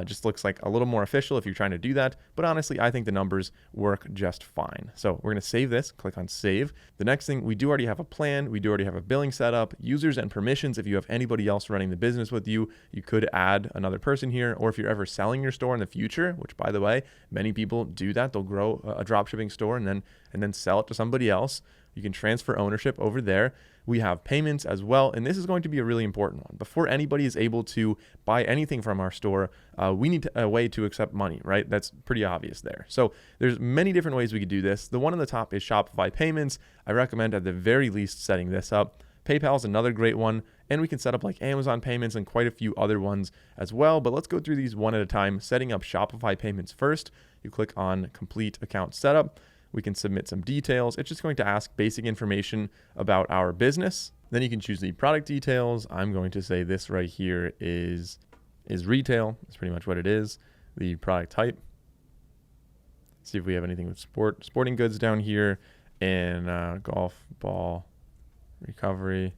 Just looks like a little more official if you're trying to do that, but honestly, I think the numbers work just fine. So we're going to save this, click on save. The next thing, we do already have a plan, we do already have a billing set up, users and permissions. If you have anybody else running the business with you, you could add another person here, or if you're ever selling your store in the future, which by the way, many people do that, they'll grow a dropshipping store and then sell it to somebody else. You can transfer ownership over there. We have payments as well, and this is going to be a really important one. Before anybody is able to buy anything from our store, we need a way to accept money, right? That's pretty obvious there. So there's many different ways we could do this. The one on the top is Shopify payments. I recommend at the very least setting this up. PayPal is another great one, and we can set up like Amazon payments and quite a few other ones as well. But let's go through these one at a time. Setting up Shopify payments first, you click on complete account setup. We can submit some details. It's just going to ask basic information about our business. Then you can choose the product details. I'm going to say this right here is retail. That's pretty much what it is. The product type. See if we have anything with sporting goods down here, and golf ball recovery.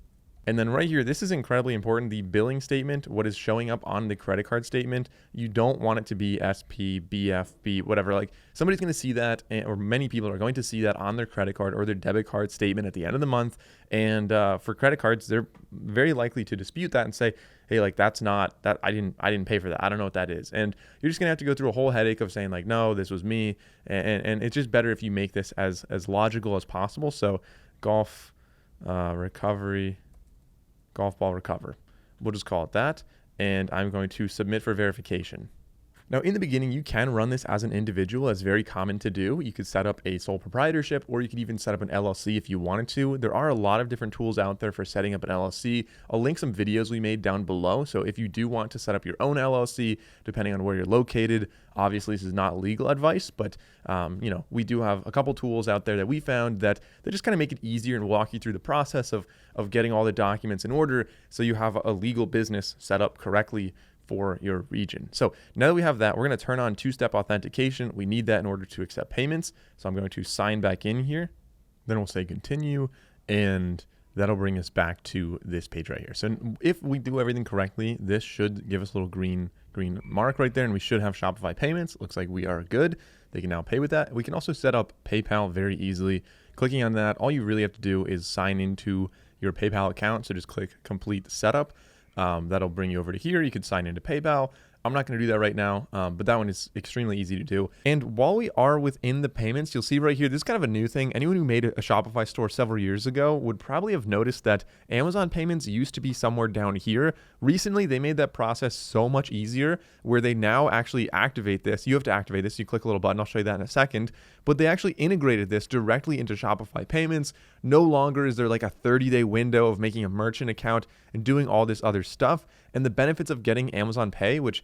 And then right here, this is incredibly important. The billing statement, what is showing up on the credit card statement, you don't want it to be SP, BFB, whatever. Like somebody's going to see that, or many people are going to see that on their credit card or their debit card statement at the end of the month. And for credit cards, they're very likely to dispute that and say, hey, like that's not that, I didn't pay for that. I don't know what that is. And you're just gonna have to go through a whole headache of saying like, no, this was me. And it's just better if you make this as logical as possible. So golf recovery, golf ball recover. We'll just call it that. And I'm going to submit for verification. Now, in the beginning, you can run this as an individual. It's very common to do. You could set up a sole proprietorship, or you could even set up an LLC if you wanted to. There are a lot of different tools out there for setting up an LLC. I'll link some videos we made down below. So if you do want to set up your own LLC, depending on where you're located, obviously this is not legal advice, but we do have a couple tools out there that we found that just kind of make it easier and walk you through the process of getting all the documents in order so you have a legal business set up correctly for your region. So now that we have that, we're going to turn on two-step authentication. We need that in order to accept payments. So I'm going to sign back in here. Then we'll say continue, and that'll bring us back to this page right here. So if we do everything correctly, this should give us a little green mark right there, and we should have Shopify payments. Looks like we are good. They can now pay with that. We can also set up PayPal very easily. Clicking on that, all you really have to do is sign into your PayPal account. So just click complete setup. That'll bring you over to here. You can sign into PayPal. I'm not going to do that right now, but that one is extremely easy to do. And while we are within the payments, you'll see right here, this is kind of a new thing. Anyone who made a Shopify store several years ago would probably have noticed that Amazon payments used to be somewhere down here. Recently, they made that process so much easier where they now actually activate this. You have to activate this. You click a little button. I'll show you that in a second. But they actually integrated this directly into Shopify payments. No longer is there like a 30-day window of making a merchant account and doing all this other stuff. And the benefits of getting Amazon Pay, which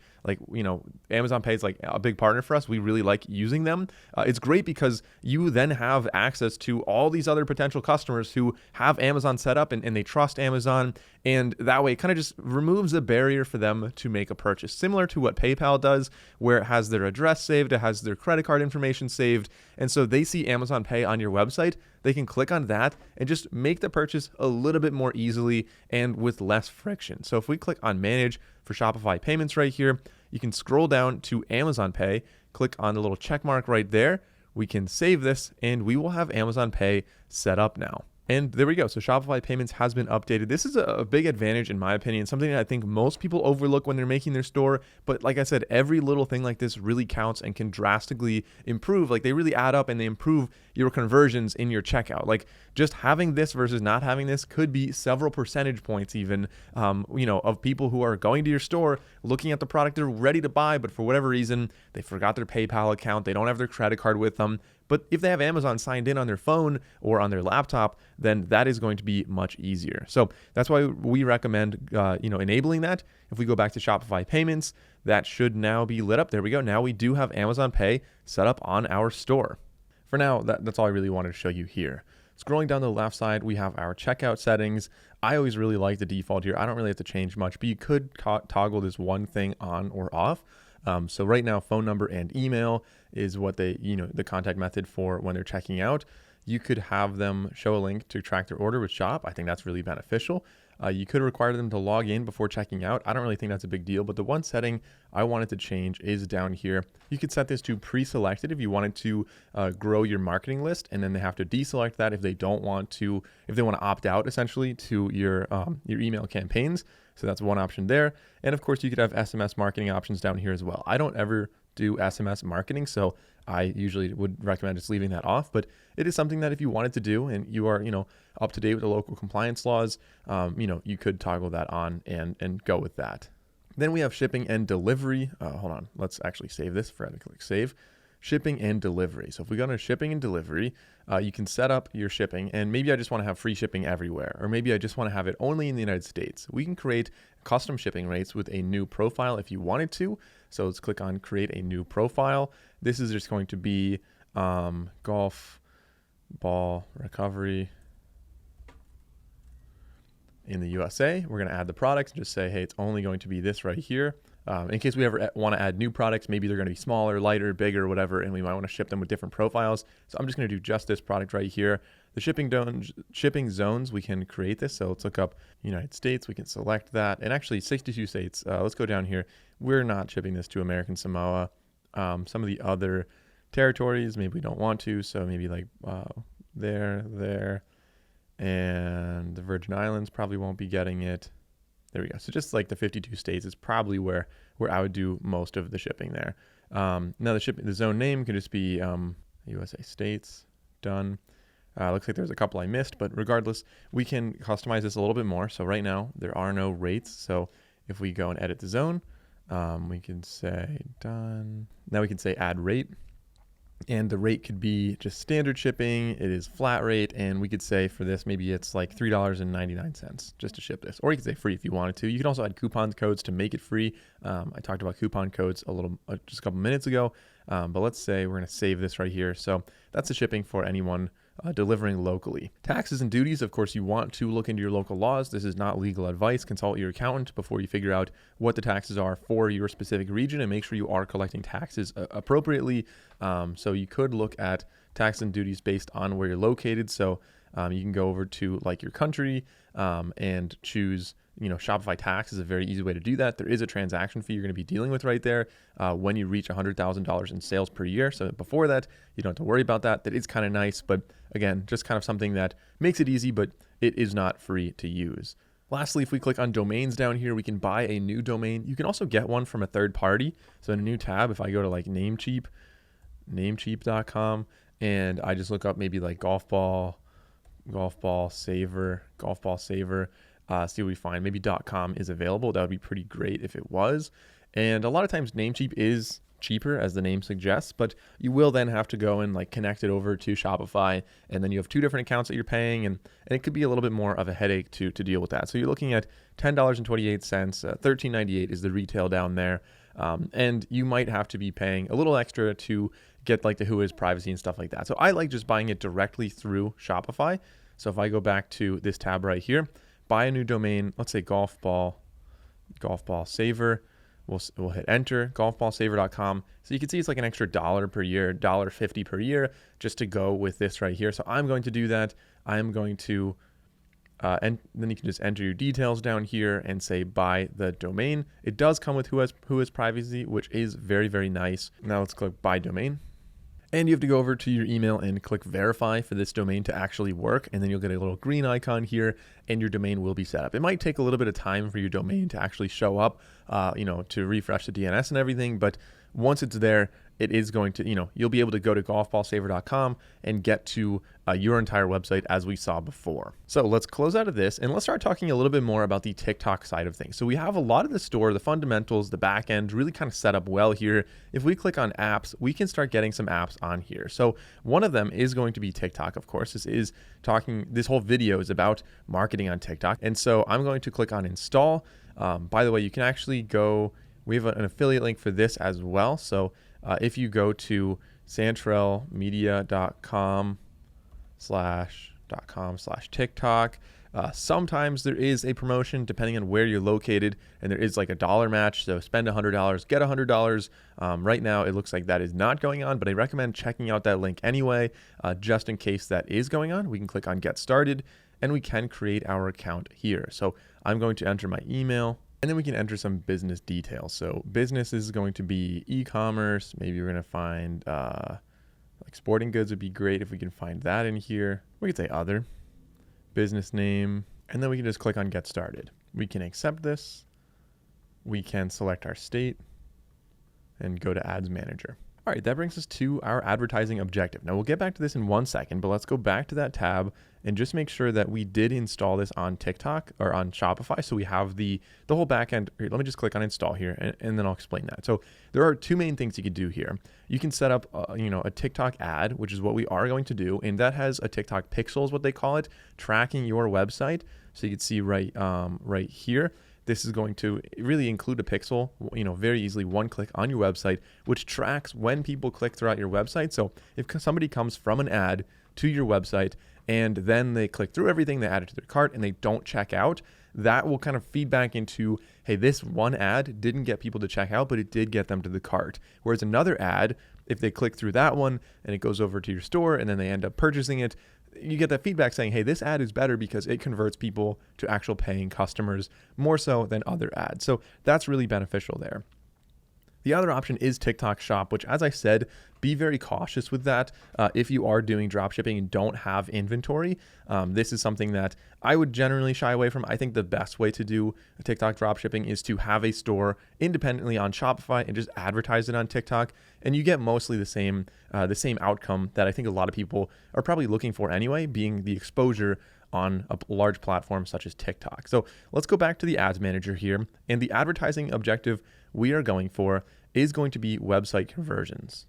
Amazon Pay is like a big partner for us. We really like using them. It's great because you then have access to all these other potential customers who have Amazon set up and they trust Amazon. And that way it kind of just removes the barrier for them to make a purchase, similar to what PayPal does, where it has their address saved, it has their credit card information saved. And so they see Amazon Pay on your website. They can click on that and just make the purchase a little bit more easily and with less friction. So if we click on manage for Shopify payments right here, you can scroll down to Amazon Pay, click on the little check mark right there. We can save this and we will have Amazon Pay set up now. And there we go. So Shopify payments has been updated. This is a big advantage in my opinion, something that I think most people overlook when they're making their store. But like I said, every little thing like this really counts and can drastically improve. Like they really add up and they improve your conversions in your checkout. Like just having this versus not having this could be several percentage points even, of people who are going to your store, looking at the product they're ready to buy, but for whatever reason, they forgot their PayPal account. They don't have their credit card with them. But if they have Amazon signed in on their phone or on their laptop, then that is going to be much easier. So that's why we recommend, enabling that. If we go back to Shopify payments, that should now be lit up. There we go. Now we do have Amazon Pay set up on our store. For now, that's all I really wanted to show you here. Scrolling down the left side, we have our checkout settings. I always really like the default here. I don't really have to change much, but you could toggle this one thing on or off. So right now, phone number and email is what they, the contact method for when they're checking out. You could have them show a link to track their order with Shop. I think that's really beneficial. You could require them to log in before checking out. I don't really think that's a big deal, but the one setting I wanted to change is down here. You could set this to pre-selected if you wanted to grow your marketing list, and then they have to deselect that if they want to opt out essentially to your email campaigns. So that's one option there. And of course, you could have SMS marketing options down here as well. I don't ever do SMS marketing, so I usually would recommend just leaving that off, but it is something that if you wanted to do and you are, up to date with the local compliance laws, you could toggle that on and go with that. Then we have shipping and delivery. Hold on, let's actually save this. Forgot to click save. Shipping and delivery. So if we go to shipping and delivery, you can set up your shipping, and maybe I just want to have free shipping everywhere, or maybe I just want to have it only in the United States. We can create custom shipping rates with a new profile if you wanted to. So let's click on create a new profile. This is just going to be golf ball recovery in the USA. We're going to add the products and just say, hey, it's only going to be this right here. in case we ever want to add new products. Maybe they're going to be smaller, lighter, bigger, whatever, and we might want to ship them with different profiles. So I'm just going to do just this product right here. The shipping zones, we can create this. So let's look up United States. We can select that. And actually 62 states. Let's go down here. We're not shipping this to American Samoa. Some of the other territories, maybe we don't want to. So maybe like there. And the Virgin Islands probably won't be getting it. There we go. So just like the 52 states is probably where I would do most of the shipping there. Now the zone name can just be USA states. Done. Looks like there's a couple I missed, but regardless, we can customize this a little bit more. So right now there are no rates. So if we go and edit the zone, we can say done. Now we can say add rate. And the rate could be just standard shipping. It is flat rate. And we could say for this, maybe it's like $3.99 just to ship this. Or you could say free if you wanted to. You can also add coupon codes to make it free. I talked about coupon codes just a couple minutes ago. But let's say we're going to save this right here. So that's the shipping for anyone delivering locally. Taxes and duties, of course, you want to look into your local laws. This is not legal advice. Consult your accountant before you figure out what the taxes are for your specific region, and make sure you are collecting taxes appropriately. So you could look at taxes and duties based on where you're located. So you can go over to like your country and choose, Shopify tax is a very easy way to do that. There is a transaction fee you're going to be dealing with right there when you reach $100,000 in sales per year. So before that, you don't have to worry about that. That is kind of nice, but again, just kind of something that makes it easy, but it is not free to use. Lastly, if we click on domains down here, we can buy a new domain. You can also get one from a third party. So in a new tab, if I go to like namecheap.com, and I just look up maybe like golf ball saver, see what we find. Maybe .com is available. That would be pretty great if it was. And a lot of times Namecheap is cheaper, as the name suggests, but you will then have to go and like connect it over to Shopify, and then you have two different accounts that you're paying, and it could be a little bit more of a headache to deal with that. So you're looking at $10.28, $13.98 is the retail down there, and you might have to be paying a little extra to get like the Whois privacy and stuff like that. So I like just buying it directly through Shopify. So if I go back to this tab right here, buy a new domain, let's say golf ball saver. We'll hit enter, golfballsaver.com. So you can see it's like an extra $1 per year, $1.50 per year just to go with this right here. So I'm going to do that. I'm going to, and then you can just enter your details down here and say buy the domain. It does come with Whois privacy, which is very, very nice. Now let's click buy domain. And you have to go over to your email and click verify for this domain to actually work. And then you'll get a little green icon here and your domain will be set up. It might take a little bit of time for your domain to actually show up, to refresh the DNS and everything. But once it's there, it is going to, you'll be able to go to golfballsaver.com and get to your entire website as we saw before. So let's close out of this and let's start talking a little bit more about the TikTok side of things. So we have a lot of the store, the fundamentals, the back end really kind of set up well here. If we click on apps, we can start getting some apps on here. So one of them is going to be TikTok, of course. This whole video is about marketing on TikTok. And so I'm going to click on install. By the way, you can actually go, we have an affiliate link for this as well. So if you go to santrelmedia.com/TikTok, sometimes there is a promotion depending on where you're located, and there is like a dollar match. So spend $100, get $100. Right now, it looks like that is not going on, but I recommend checking out that link anyway, just in case that is going on. We can click on get started, and we can create our account here. So I'm going to enter my email. And then we can enter some business details. So business is going to be e-commerce. Maybe we're going to find like sporting goods would be great if we can find that in here. We could say other, business name, and then we can just click on get started. We can accept this. We can select our state and go to ads manager. All right, that brings us to our advertising objective. Now we'll get back to this in 1 second, but let's go back to that tab and just make sure that we did install this on TikTok or on Shopify. So we have the whole backend. Here, let me just click on install here and then I'll explain that. So there are two main things you could do here. You can set up, a TikTok ad, which is what we are going to do. And that has a TikTok pixel is what they call it, tracking your website. So you can see right here. This is going to really include a pixel, very easily one click on your website, which tracks when people click throughout your website. So if somebody comes from an ad to your website and then they click through everything, they add it to their cart, and they don't check out, that will kind of feed back into, hey, this one ad didn't get people to check out, but it did get them to the cart. Whereas another ad, if they click through that one and it goes over to your store and then they end up purchasing it, you get that feedback saying, hey, this ad is better because it converts people to actual paying customers more so than other ads. So that's really beneficial there. The other option is TikTok Shop, which, as I said, be very cautious with that. If you are doing dropshipping and don't have inventory, this is something that I would generally shy away from. I think the best way to do TikTok dropshipping is to have a store independently on Shopify and just advertise it on TikTok, and you get mostly the same outcome that I think a lot of people are probably looking for anyway, being the exposure on a large platform such as TikTok. So let's go back to the ads manager here, and the advertising objective we are going for is going to be website conversions.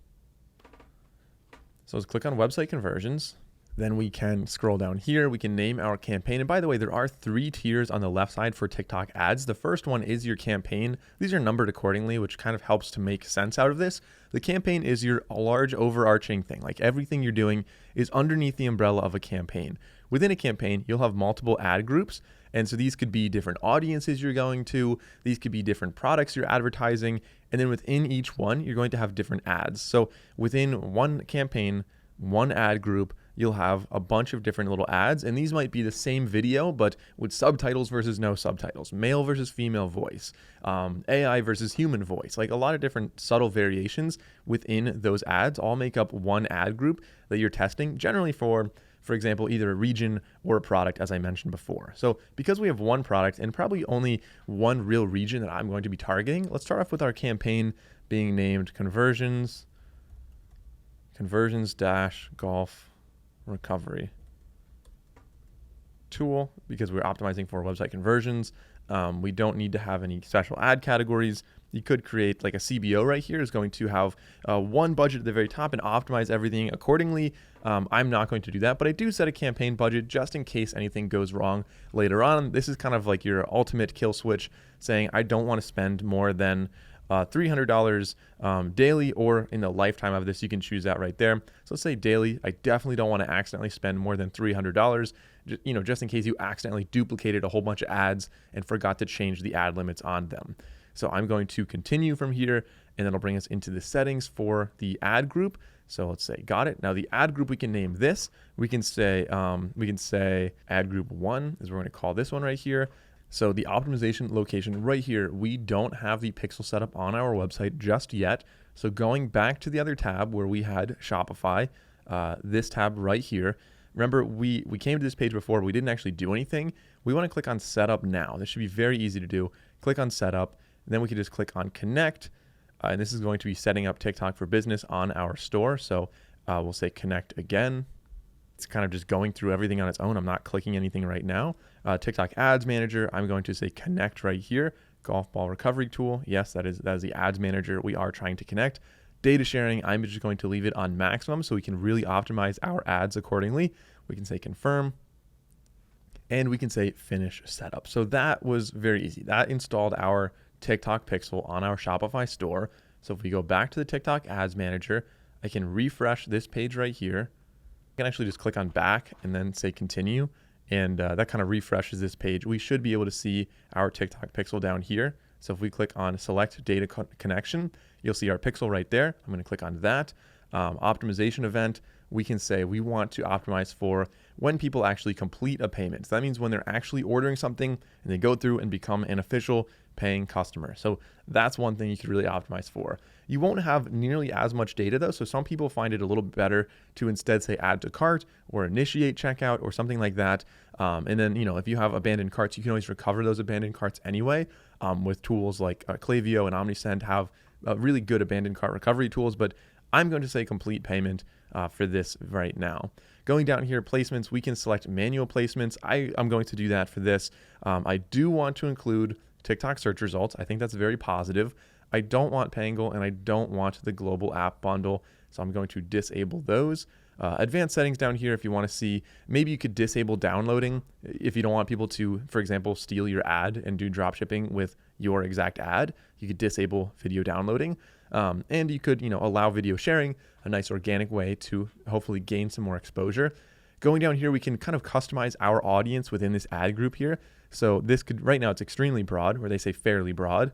So let's click on website conversions. Then we can scroll down here. We can name our campaign. And by the way, there are 3 tiers on the left side for TikTok ads. The first one is your campaign. These are numbered accordingly, which kind of helps to make sense out of this. The campaign is your large overarching thing. Like everything you're doing is underneath the umbrella of a campaign. Within a campaign, you'll have multiple ad groups. And so these could be different audiences you're going to, these could be different products you're advertising. And then within each one, you're going to have different ads. So within one campaign, one ad group, you'll have a bunch of different little ads, and these might be the same video, but with subtitles versus no subtitles, male versus female voice, AI versus human voice, like a lot of different subtle variations within those ads all make up one ad group that you're testing, generally for example, either a region or a product, as I mentioned before. So because we have one product and probably only one real region that I'm going to be targeting, let's start off with our campaign being named conversions -golf recovery tool, because we're optimizing for website conversions. We don't need to have any special ad categories. You could create like a CBO right here is going to have one budget at the very top and optimize everything accordingly. I'm not going to do that, but I do set a campaign budget just in case anything goes wrong later on. This is kind of like your ultimate kill switch, saying I don't want to spend more than $300 daily, or in the lifetime of this, you can choose that right there. So let's say daily. I definitely don't want to accidentally spend more than $300, just in case you accidentally duplicated a whole bunch of ads and forgot to change the ad limits on them. So I'm going to continue from here, and that'll bring us into the settings for the ad group. So let's say got it. Now the ad group, we can name this. We can say ad group 1 is what we're going to call this one right here. So the optimization location right here, we don't have the pixel setup on our website just yet. So going back to the other tab where we had Shopify, this tab right here, remember we came to this page before, but we didn't actually do anything. We want to click on setup now. This should be very easy to do. Click on setup, and then we can just click on connect. And this is going to be setting up TikTok for Business on our store. So we'll say connect again. It's kind of just going through everything on its own. I'm not clicking anything right now. TikTok Ads Manager, I'm going to say connect right here. Golf ball recovery tool. Yes, that is the Ads Manager we are trying to connect. Data sharing, I'm just going to leave it on maximum so we can really optimize our ads accordingly. We can say confirm, and we can say finish setup. So that was very easy. That installed our TikTok pixel on our Shopify store. So if we go back to the TikTok Ads Manager, I can refresh this page right here. I can actually just click on back and then say continue, and that kind of refreshes this page. We should be able to see our TikTok pixel down here. So if we click on select data connection, you'll see our pixel right there. I'm going to click on that. Optimization event, we can say we want to optimize for when people actually complete a payment. So that means when they're actually ordering something and they go through and become an official paying customer. So that's one thing you could really optimize for. You won't have nearly as much data though. So some people find it a little bit better to instead say add to cart or initiate checkout or something like that. And then, if you have abandoned carts, you can always recover those abandoned carts anyway with tools like Klaviyo and OmniSend have really good abandoned cart recovery tools, but I'm going to say complete payment for this right now. Going down here, placements, we can select manual placements. I'm going to do that for this. I do want to include TikTok search results. I think that's very positive. I don't want Pangle and I don't want the global app bundle. So I'm going to disable those. Advanced settings down here, if you want to see, maybe you could disable downloading if you don't want people to, for example, steal your ad and do dropshipping with your exact ad. You could disable video downloading, and you could, allow video sharing, a nice organic way to hopefully gain some more exposure. Going down here, we can kind of customize our audience within this ad group here. So this could, right now it's extremely broad, where they say fairly broad,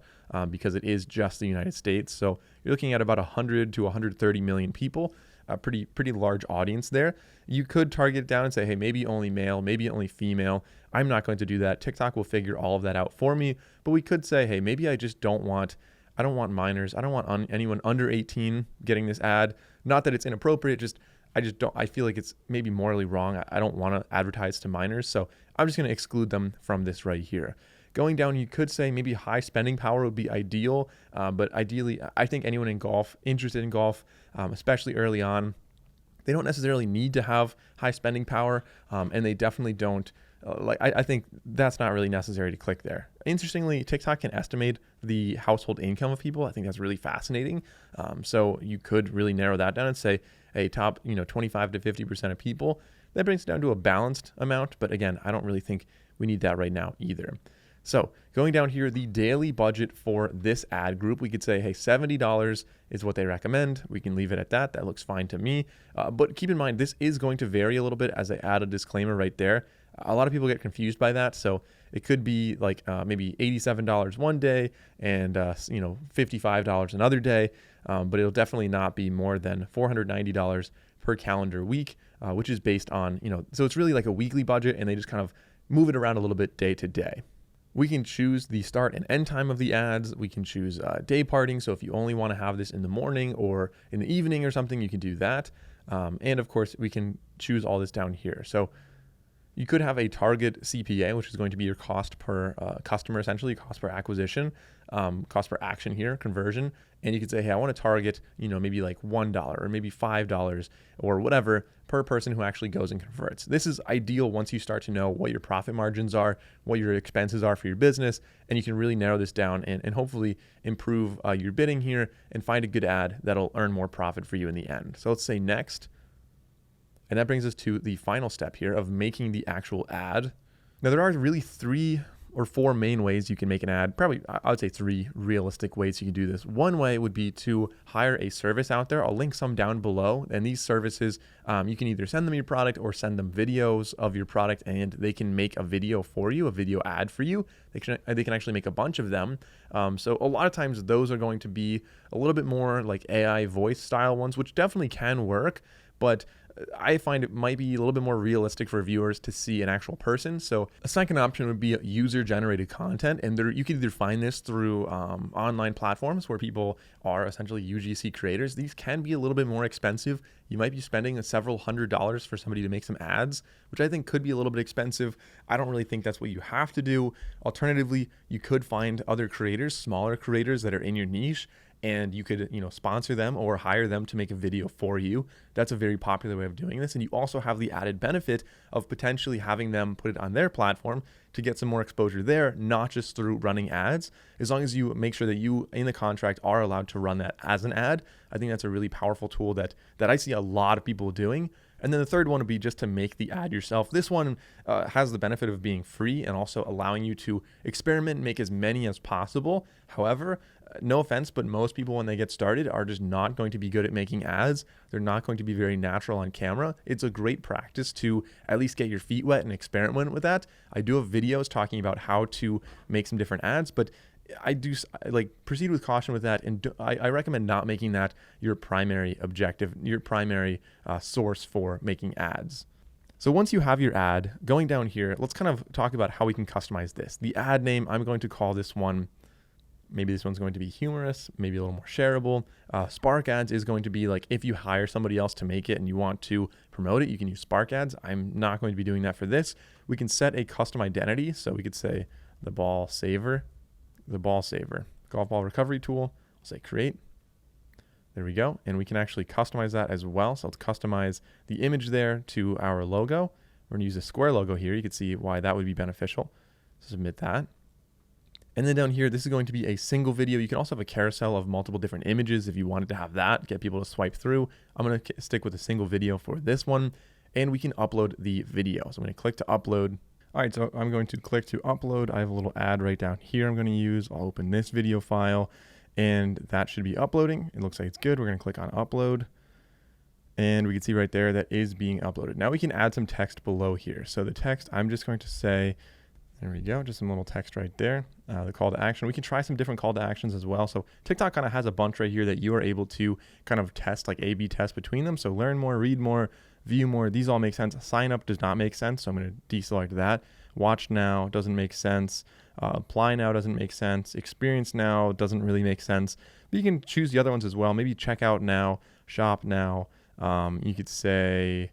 because it is just the United States. So you're looking at about 100 to 130 million people, a pretty large audience there. You could target it down and say, hey, maybe only male, maybe only female. I'm not going to do that. TikTok will figure all of that out for me. But we could say, hey, maybe I don't want minors. I don't want anyone under 18 getting this ad. Not that it's inappropriate, I feel like it's maybe morally wrong. I don't want to advertise to minors, so I'm just going to exclude them from this right here. Going down, you could say maybe high spending power would be ideal, but ideally, I think anyone interested in golf, especially early on, they don't necessarily need to have high spending power, and they definitely don't. I think that's not really necessary to click there. Interestingly, TikTok can estimate the household income of people. I think that's really fascinating. So you could really narrow that down and say, hey, top 25 to 50% of people. That brings it down to a balanced amount. But again, I don't really think we need that right now either. So going down here, the daily budget for this ad group, we could say, hey, $70 is what they recommend. We can leave it at that. That looks fine to me. But keep in mind, this is going to vary a little bit, as I add a disclaimer right there. A lot of people get confused by that. So it could be like maybe $87 one day and $55 another day. But it'll definitely not be more than $490 per calendar week, which is based on, so it's really like a weekly budget, and they just kind of move it around a little bit day to day. We can choose the start and end time of the ads. We can choose day parting. So if you only want to have this in the morning or in the evening or something, you can do that. And of course, we can choose all this down here. So you could have a target CPA, which is going to be your cost per customer, essentially cost per acquisition, cost per action here, conversion. And you could say, hey, I want to target, maybe like $1 or maybe $5 or whatever per person who actually goes and converts. This is ideal once you start to know what your profit margins are, what your expenses are for your business, and you can really narrow this down and hopefully improve your bidding here and find a good ad that'll earn more profit for you in the end. So let's say next. And that brings us to the final step here of making the actual ad. Now, there are really 3 or 4 main ways you can make an ad. Probably, I would say 3 realistic ways you can do this. One way would be to hire a service out there. I'll link some down below. And these services, you can either send them your product or send them videos of your product, and they can make a video for you, a video ad for you. They can actually make a bunch of them. So a lot of times those are going to be a little bit more like AI voice style ones, which definitely can work. But I find it might be a little bit more realistic for viewers to see an actual person. So a second option would be user-generated content. And you can either find this through online platforms where people are essentially UGC creators. These can be a little bit more expensive. You might be spending several $100s for somebody to make some ads, which I think could be a little bit expensive. I don't really think that's what you have to do. Alternatively, you could find other creators, smaller creators that are in your niche, and you could, sponsor them or hire them to make a video for you. That's a very popular way of doing this. And you also have the added benefit of potentially having them put it on their platform to get some more exposure there, not just through running ads. As long as you make sure that you, in the contract, are allowed to run that as an ad, I think that's a really powerful tool that I see a lot of people doing. And then the third one would be just to make the ad yourself. This one has the benefit of being free and also allowing you to experiment and make as many as possible. However, no offense, but most people when they get started are just not going to be good at making ads. They're not going to be very natural on camera. It's a great practice to at least get your feet wet and experiment with that. I do have videos talking about how to make some different ads, but I do proceed with caution with that. And I recommend not making that your primary objective, your primary source for making ads. So once you have your ad, going down here, let's kind of talk about how we can customize this. The ad name, I'm going to call this one, maybe this one's going to be humorous, maybe a little more shareable. Spark ads is going to be like if you hire somebody else to make it and you want to promote it, you can use Spark ads. I'm not going to be doing that for this. We can set a custom identity. So we could say the ball saver, golf ball recovery tool. I'll say create. There we go. And we can actually customize that as well. So let's customize the image there to our logo. We're going to use a square logo here. You can see why that would be beneficial. Submit that. And then down here, this is going to be a single video. You can also have a carousel of multiple different images if you wanted to have that, get people to swipe through. I'm going to stick with a single video for this one, and we can upload the video. So I'm going to click to upload. All right, so I'm going to click to upload. I have a little ad right down here I'm going to use. I'll open this video file, and that should be uploading. It looks like it's good. We're going to click on upload. And we can see right there that is being uploaded. Now we can add some text below here. So the text, I'm just going to say, there we go, just some little text right there. The call to action. We can try some different call to actions as well. So TikTok kind of has a bunch right here that you are able to kind of test, like A/B test between them. So learn more, read more, view more. These all make sense. Sign up does not make sense. So I'm going to deselect that. Watch now doesn't make sense. Apply now doesn't make sense. Experience now doesn't really make sense. But you can choose the other ones as well. Maybe check out now, shop now. You could say,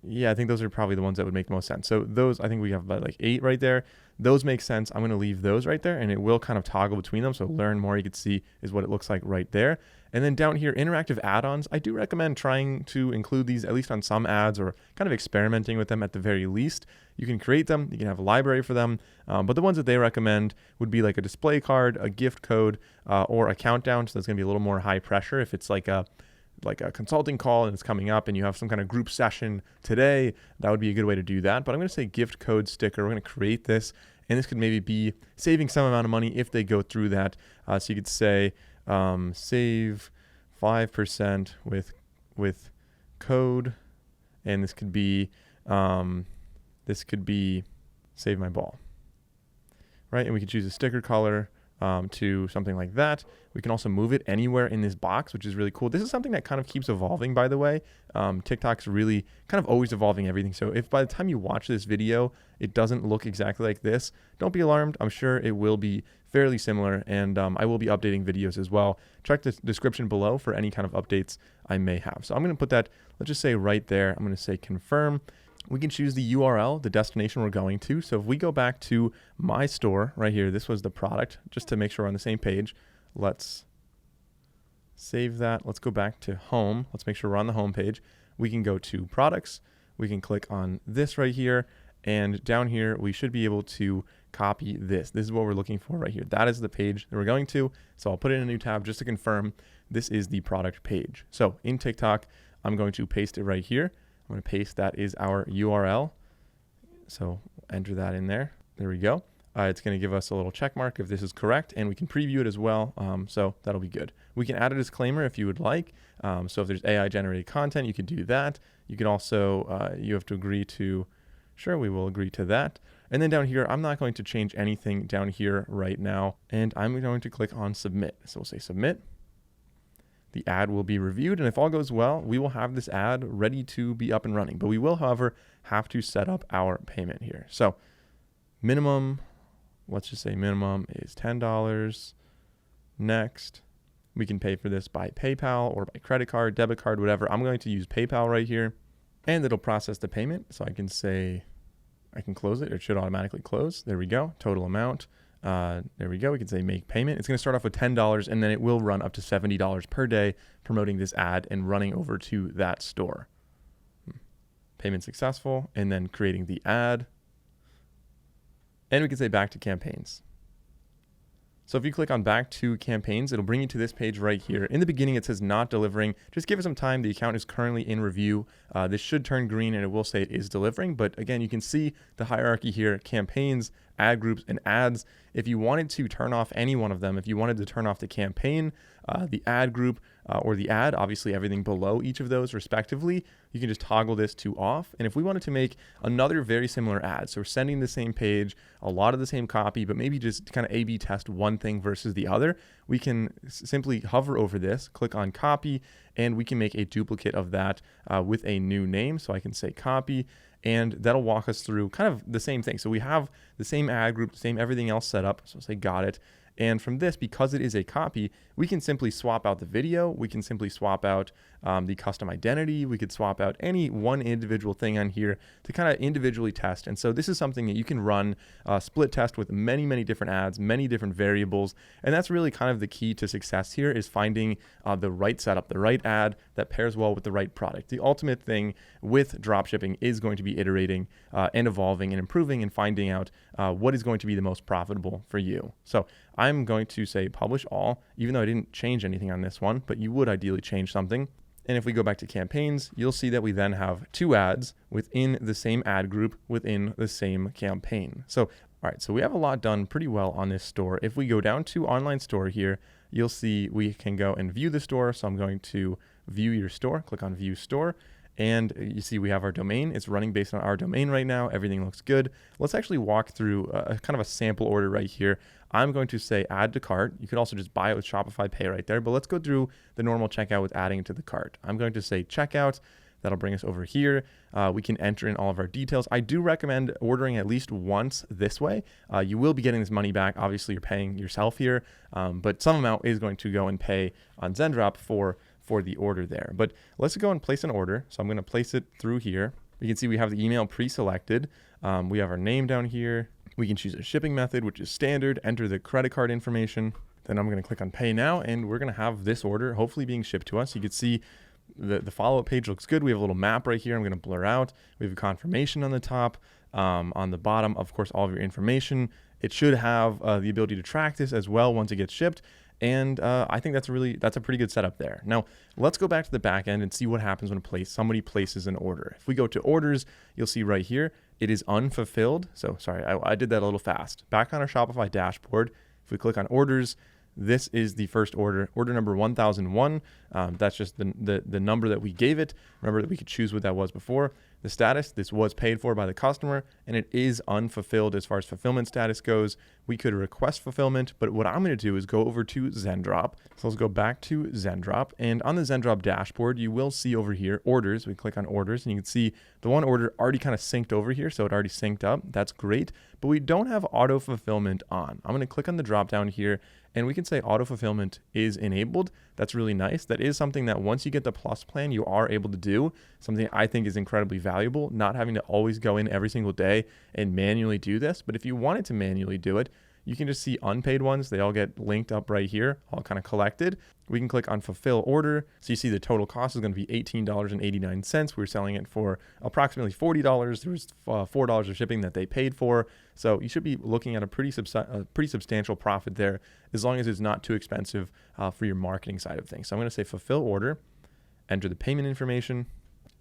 yeah, I think those are probably the ones that would make the most sense. So those, I think we have about like 8 right there. Those make sense. I'm going to leave those right there, and it will kind of toggle between them. So learn more, you could see, is what it looks like right there. And then down here, interactive add-ons. I do recommend trying to include these at least on some ads, or kind of experimenting with them at the very least. You can create them. You can have a library for them. But the ones that they recommend would be like a display card, a gift code, or a countdown. So that's going to be a little more high pressure if it's like a consulting call and it's coming up and you have some kind of group session today. That would be a good way to do that. But I'm going to say gift code sticker. We're going to create this, and this could maybe be saving some amount of money if they go through that. So you could say save 5% with code, and this could be save my ball, right? And we could choose a sticker color to something like that. We can also move it anywhere in this box, which is really cool. This is something that kind of keeps evolving, by the way. TikTok's really kind of always evolving everything. So if by the time you watch this video, it doesn't look exactly like this, don't be alarmed. I'm sure it will be fairly similar, and I will be updating videos as well. Check the description below for any kind of updates I may have. So I'm going to put that, let's just say right there. I'm going to say confirm. We can choose the URL, the destination we're going to. So if we go back to my store right here, this was the product, just to make sure we're on the same page. Let's save that. Let's go back to home. Let's make sure we're on the home page. We can go to products. We can click on this right here. And down here, we should be able to copy this. This is what we're looking for right here. That is the page that we're going to. So I'll put it in a new tab just to confirm this is the product page. So in TikTok, I'm going to paste it right here. I'm going to paste that is our URL. So enter that in there. There we go. It's going to give us a little check mark if this is correct, and we can preview it as well. So that'll be good. We can add a disclaimer if you would like. So if there's AI generated content, you could do that. You can also, you have to agree to, sure, we will agree to that. And then down here, I'm not going to change anything down here right now. And I'm going to click on submit. So we'll say submit. The ad will be reviewed, and if all goes well, we will have this ad ready to be up and running. But we will, however, have to set up our payment here. So minimum, let's just say minimum is $10. Next, we can pay for this by PayPal or by credit card, debit card, whatever. I'm going to use PayPal right here, and it'll process the payment. So I can say, I can close it. It should automatically close. There we go. Total amount. There we go. We can say make payment. It's going to start off with $10, and then it will run up to $70 per day promoting this ad and running over to that store. Payment successful, and then creating the ad. And we can say back to campaigns. So if you click on back to campaigns, it'll bring you to this page right here. In the beginning, it says not delivering. Just give it some time. The account is currently in review. This should turn green, and it will say it is delivering. But again, you can see the hierarchy here: campaigns, ad groups, and ads. If you wanted to turn off any one of them, if you wanted to turn off the campaign, the ad group, or the ad, obviously everything below each of those respectively, you can just toggle this to off. And if we wanted to make another very similar ad, so we're sending the same page, a lot of the same copy, but maybe just kind of A/B test one thing versus the other, we can simply hover over this, click on copy, and we can make a duplicate of that with a new name. So I can say copy, and that'll walk us through kind of the same thing. So we have the same ad group, the same everything else set up. So I'll say got it. And from this, because it is a copy, we can simply swap out the video. We can simply swap out the custom identity. We could swap out any one individual thing on here to kind of individually test. And so this is something that you can run split test with many, many different ads, many different variables. And that's really kind of the key to success here, is finding the right setup, the right ad that pairs well with the right product. The ultimate thing with dropshipping is going to be iterating and evolving and improving and finding out what is going to be the most profitable for you. So I'm going to say publish all, even though I didn't change anything on this one, but you would ideally change something. And if we go back to campaigns, you'll see that we then have 2 ads within the same ad group within the same campaign. So, all right, so we have a lot done pretty well on this store. If we go down to online store here, you'll see we can go and view the store. So I'm going to view your store, click on view store. And you see we have our domain. It's running based on our domain right now. Everything looks good. Let's actually walk through a kind of a sample order right here. I'm going to say add to cart. You could also just buy it with Shopify Pay right there, but let's go through the normal checkout with adding it to the cart. I'm going to say checkout. That'll bring us over here. We can enter in all of our details. I do recommend ordering at least once this way. You will be getting this money back. Obviously, you're paying yourself here, but some amount is going to go and pay on Zendrop for the order there. But let's go and place an order. So I'm going to place it through here. You can see we have the email pre-selected. We have our name down here. We can choose a shipping method, which is standard, enter the credit card information. Then I'm going to click on pay now, and we're going to have this order hopefully being shipped to us. You can see the follow-up page looks good. We have a little map right here. I'm going to blur out. We have a confirmation on the top. On the bottom, of course, all of your information. It should have the ability to track this as well once it gets shipped. And I think that's a pretty good setup there. Now, let's go back to the back end and see what happens when somebody places an order. If we go to orders, you'll see right here, it is unfulfilled. So sorry, I did that a little fast. Back on our Shopify dashboard, if we click on orders, this is the first order number 1001. That's just the number that we gave it. Remember that we could choose what that was before. The status, this was paid for by the customer, and it is unfulfilled as far as fulfillment status goes. We could request fulfillment, but what I'm going to do is go over to Zendrop. So let's go back to Zendrop, and on the Zendrop dashboard, you will see over here orders. We click on orders, and you can see the one order already kind of synced over here, so it already synced up. That's great, but we don't have auto fulfillment on. I'm going to click on the drop down here, and we can say auto fulfillment is enabled. That's really nice. That is something that once you get the plus plan, you are able to do. Something I think is incredibly valuable, not having to always go in every single day and manually do this. But if you wanted to manually do it, you can just see unpaid ones. They all get linked up right here, all kind of collected. We can click on fulfill order. So you see the total cost is going to be $18.89. We were selling it for approximately $40. There was $4 of shipping that they paid for. So you should be looking at a pretty substantial profit there, as long as it's not too expensive for your marketing side of things. So I'm going to say fulfill order, enter the payment information.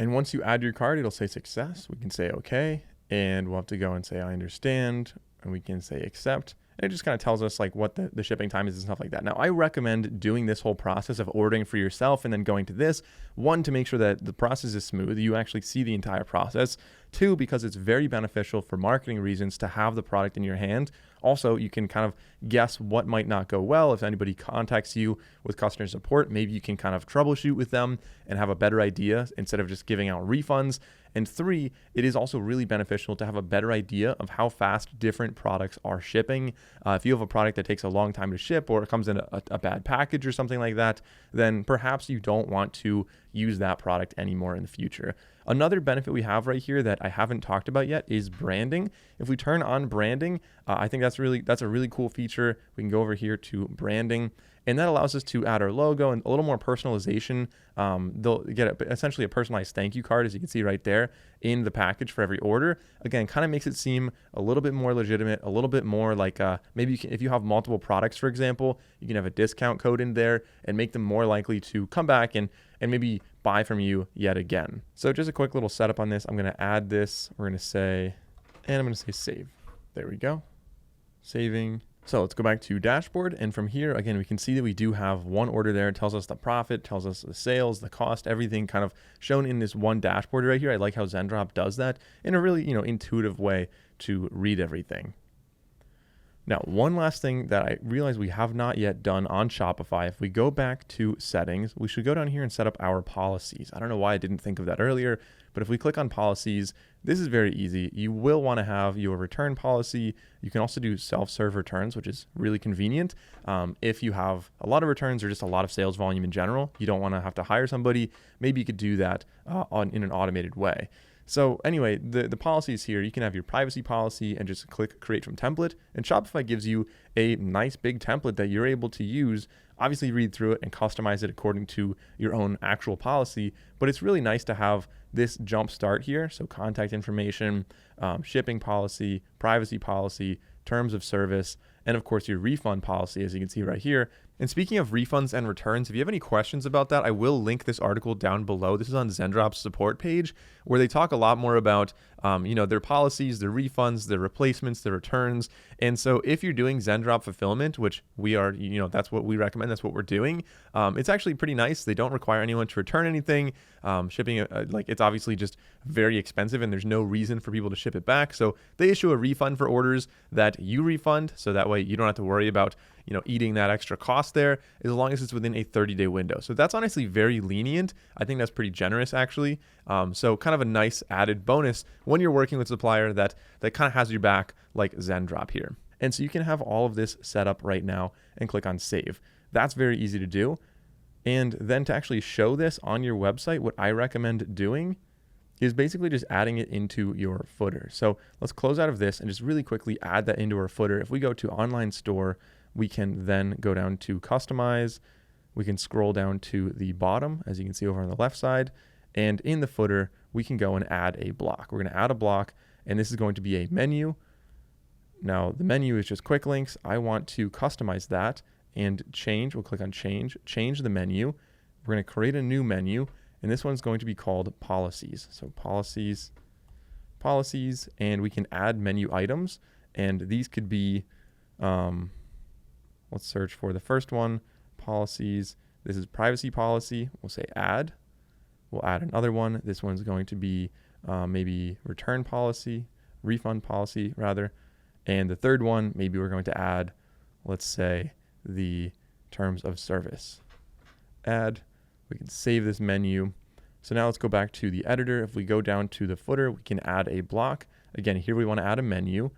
And once you add your card, it'll say success. We can say okay, and we'll have to go and say I understand, and we can say accept. And it just kind of tells us like what the shipping time is and stuff like that. Now, I recommend doing this whole process of ordering for yourself and then going to this. One, to make sure that the process is smooth. You actually see the entire process. Two, because it's very beneficial for marketing reasons to have the product in your hand. Also, you can kind of guess what might not go well. If anybody contacts you with customer support, maybe you can kind of troubleshoot with them and have a better idea instead of just giving out refunds. And three, it is also really beneficial to have a better idea of how fast different products are shipping. If you have a product that takes a long time to ship, or it comes in a bad package or something like that, then perhaps you don't want to use that product anymore in the future. Another benefit we have right here that I haven't talked about yet is branding. If we turn on branding, I think that's a really cool feature. We can go over here to branding, and that allows us to add our logo and a little more personalization. They'll get essentially a personalized thank you card, as you can see right there, in the package for every order. Again, kind of makes it seem a little bit more legitimate, a little bit more like maybe if you have multiple products, for example, you can have a discount code in there and make them more likely to come back and maybe buy from you yet again. So just a quick little setup on this. I'm going to add this. We're going to say, and I'm going to say save. There we go. Saving. So let's go back to dashboard. And from here, again, we can see that we do have one order there. It tells us the profit, tells us the sales, the cost, everything kind of shown in this one dashboard right here. I like how Zendrop does that in a really, intuitive way to read everything. Now, one last thing that I realize we have not yet done on Shopify, if we go back to settings, we should go down here and set up our policies. I don't know why I didn't think of that earlier, but if we click on policies, this is very easy. You will want to have your return policy. You can also do self-serve returns, which is really convenient. If you have a lot of returns or just a lot of sales volume in general, you don't want to have to hire somebody. Maybe you could do that in an automated way. So anyway, the policies here, you can have your privacy policy and just click create from template, and Shopify gives you a nice big template that you're able to use. Obviously read through it and customize it according to your own actual policy, but it's really nice to have this jump start here. So contact information, shipping policy, privacy policy, terms of service, and of course your refund policy, as you can see right here. And speaking of refunds and returns, if you have any questions about that, I will link this article down below. This is on Zendrop's support page, where they talk a lot more about, their policies, their refunds, their replacements, their returns. And so if you're doing Zendrop fulfillment, which we are, that's what we recommend, that's what we're doing, it's actually pretty nice. They don't require anyone to return anything. Shipping, it's obviously just very expensive and there's no reason for people to ship it back. So they issue a refund for orders that you refund. So that way you don't have to worry about, eating that extra cost there, as long as it's within a 30-day window. So that's honestly very lenient. I think that's pretty generous, actually. So kind of a nice added bonus when you're working with a supplier that kind of has your back, like Zendrop here. And so you can have all of this set up right now and click on save. That's very easy to do. And then to actually show this on your website, what I recommend doing is basically just adding it into your footer. So let's close out of this and just really quickly add that into our footer. If we go to online store, we can then go down to customize. We can scroll down to the bottom, as you can see over on the left side. And in the footer, we can go and add a block. We're going to add a block, and this is going to be a menu. Now, the menu is just quick links. I want to customize that and change. We'll click on change the menu. We're going to create a new menu, and this one's going to be called policies. So policies, and we can add menu items, and these could be, let's search for the first one, policies. This is privacy policy. We'll say add. We'll add another one. This one's going to be maybe refund policy rather. And the third one, maybe we're going to add, let's say, the terms of service. Add. We can save this menu. So now let's go back to the editor. If we go down to the footer, we can add a block. Again, here we want to add a menu,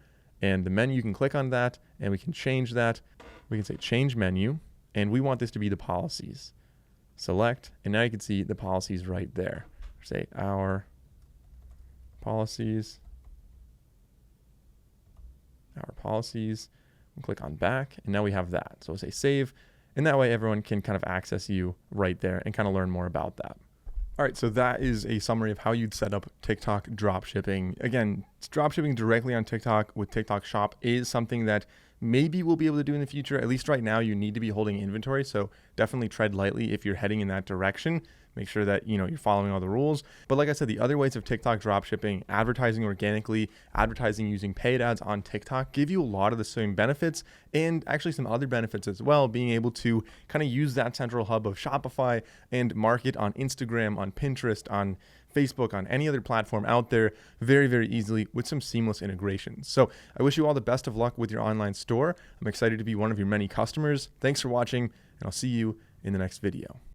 and the menu, you can click on that and we can change that. We can say change menu, and we want this to be the policies. Select, and now you can see the policies right there. Say our policies. And click on back, and now we have that. So we'll say save, and that way everyone can kind of access you right there and kind of learn more about that. All right, so that is a summary of how you'd set up TikTok dropshipping. Again, dropshipping directly on TikTok with TikTok Shop is something that maybe we'll be able to do in the future. At least right now, you need to be holding inventory, so definitely tread lightly if you're heading in that direction. Make sure that you're following all the rules. But like I said, the other ways of TikTok dropshipping, advertising organically, advertising using paid ads on TikTok, give you a lot of the same benefits, and actually some other benefits as well, being able to kind of use that central hub of Shopify and market on Instagram, on Pinterest, on Facebook, on any other platform out there very, very easily with some seamless integrations. So I wish you all the best of luck with your online store. I'm excited to be one of your many customers. Thanks for watching, and I'll see you in the next video.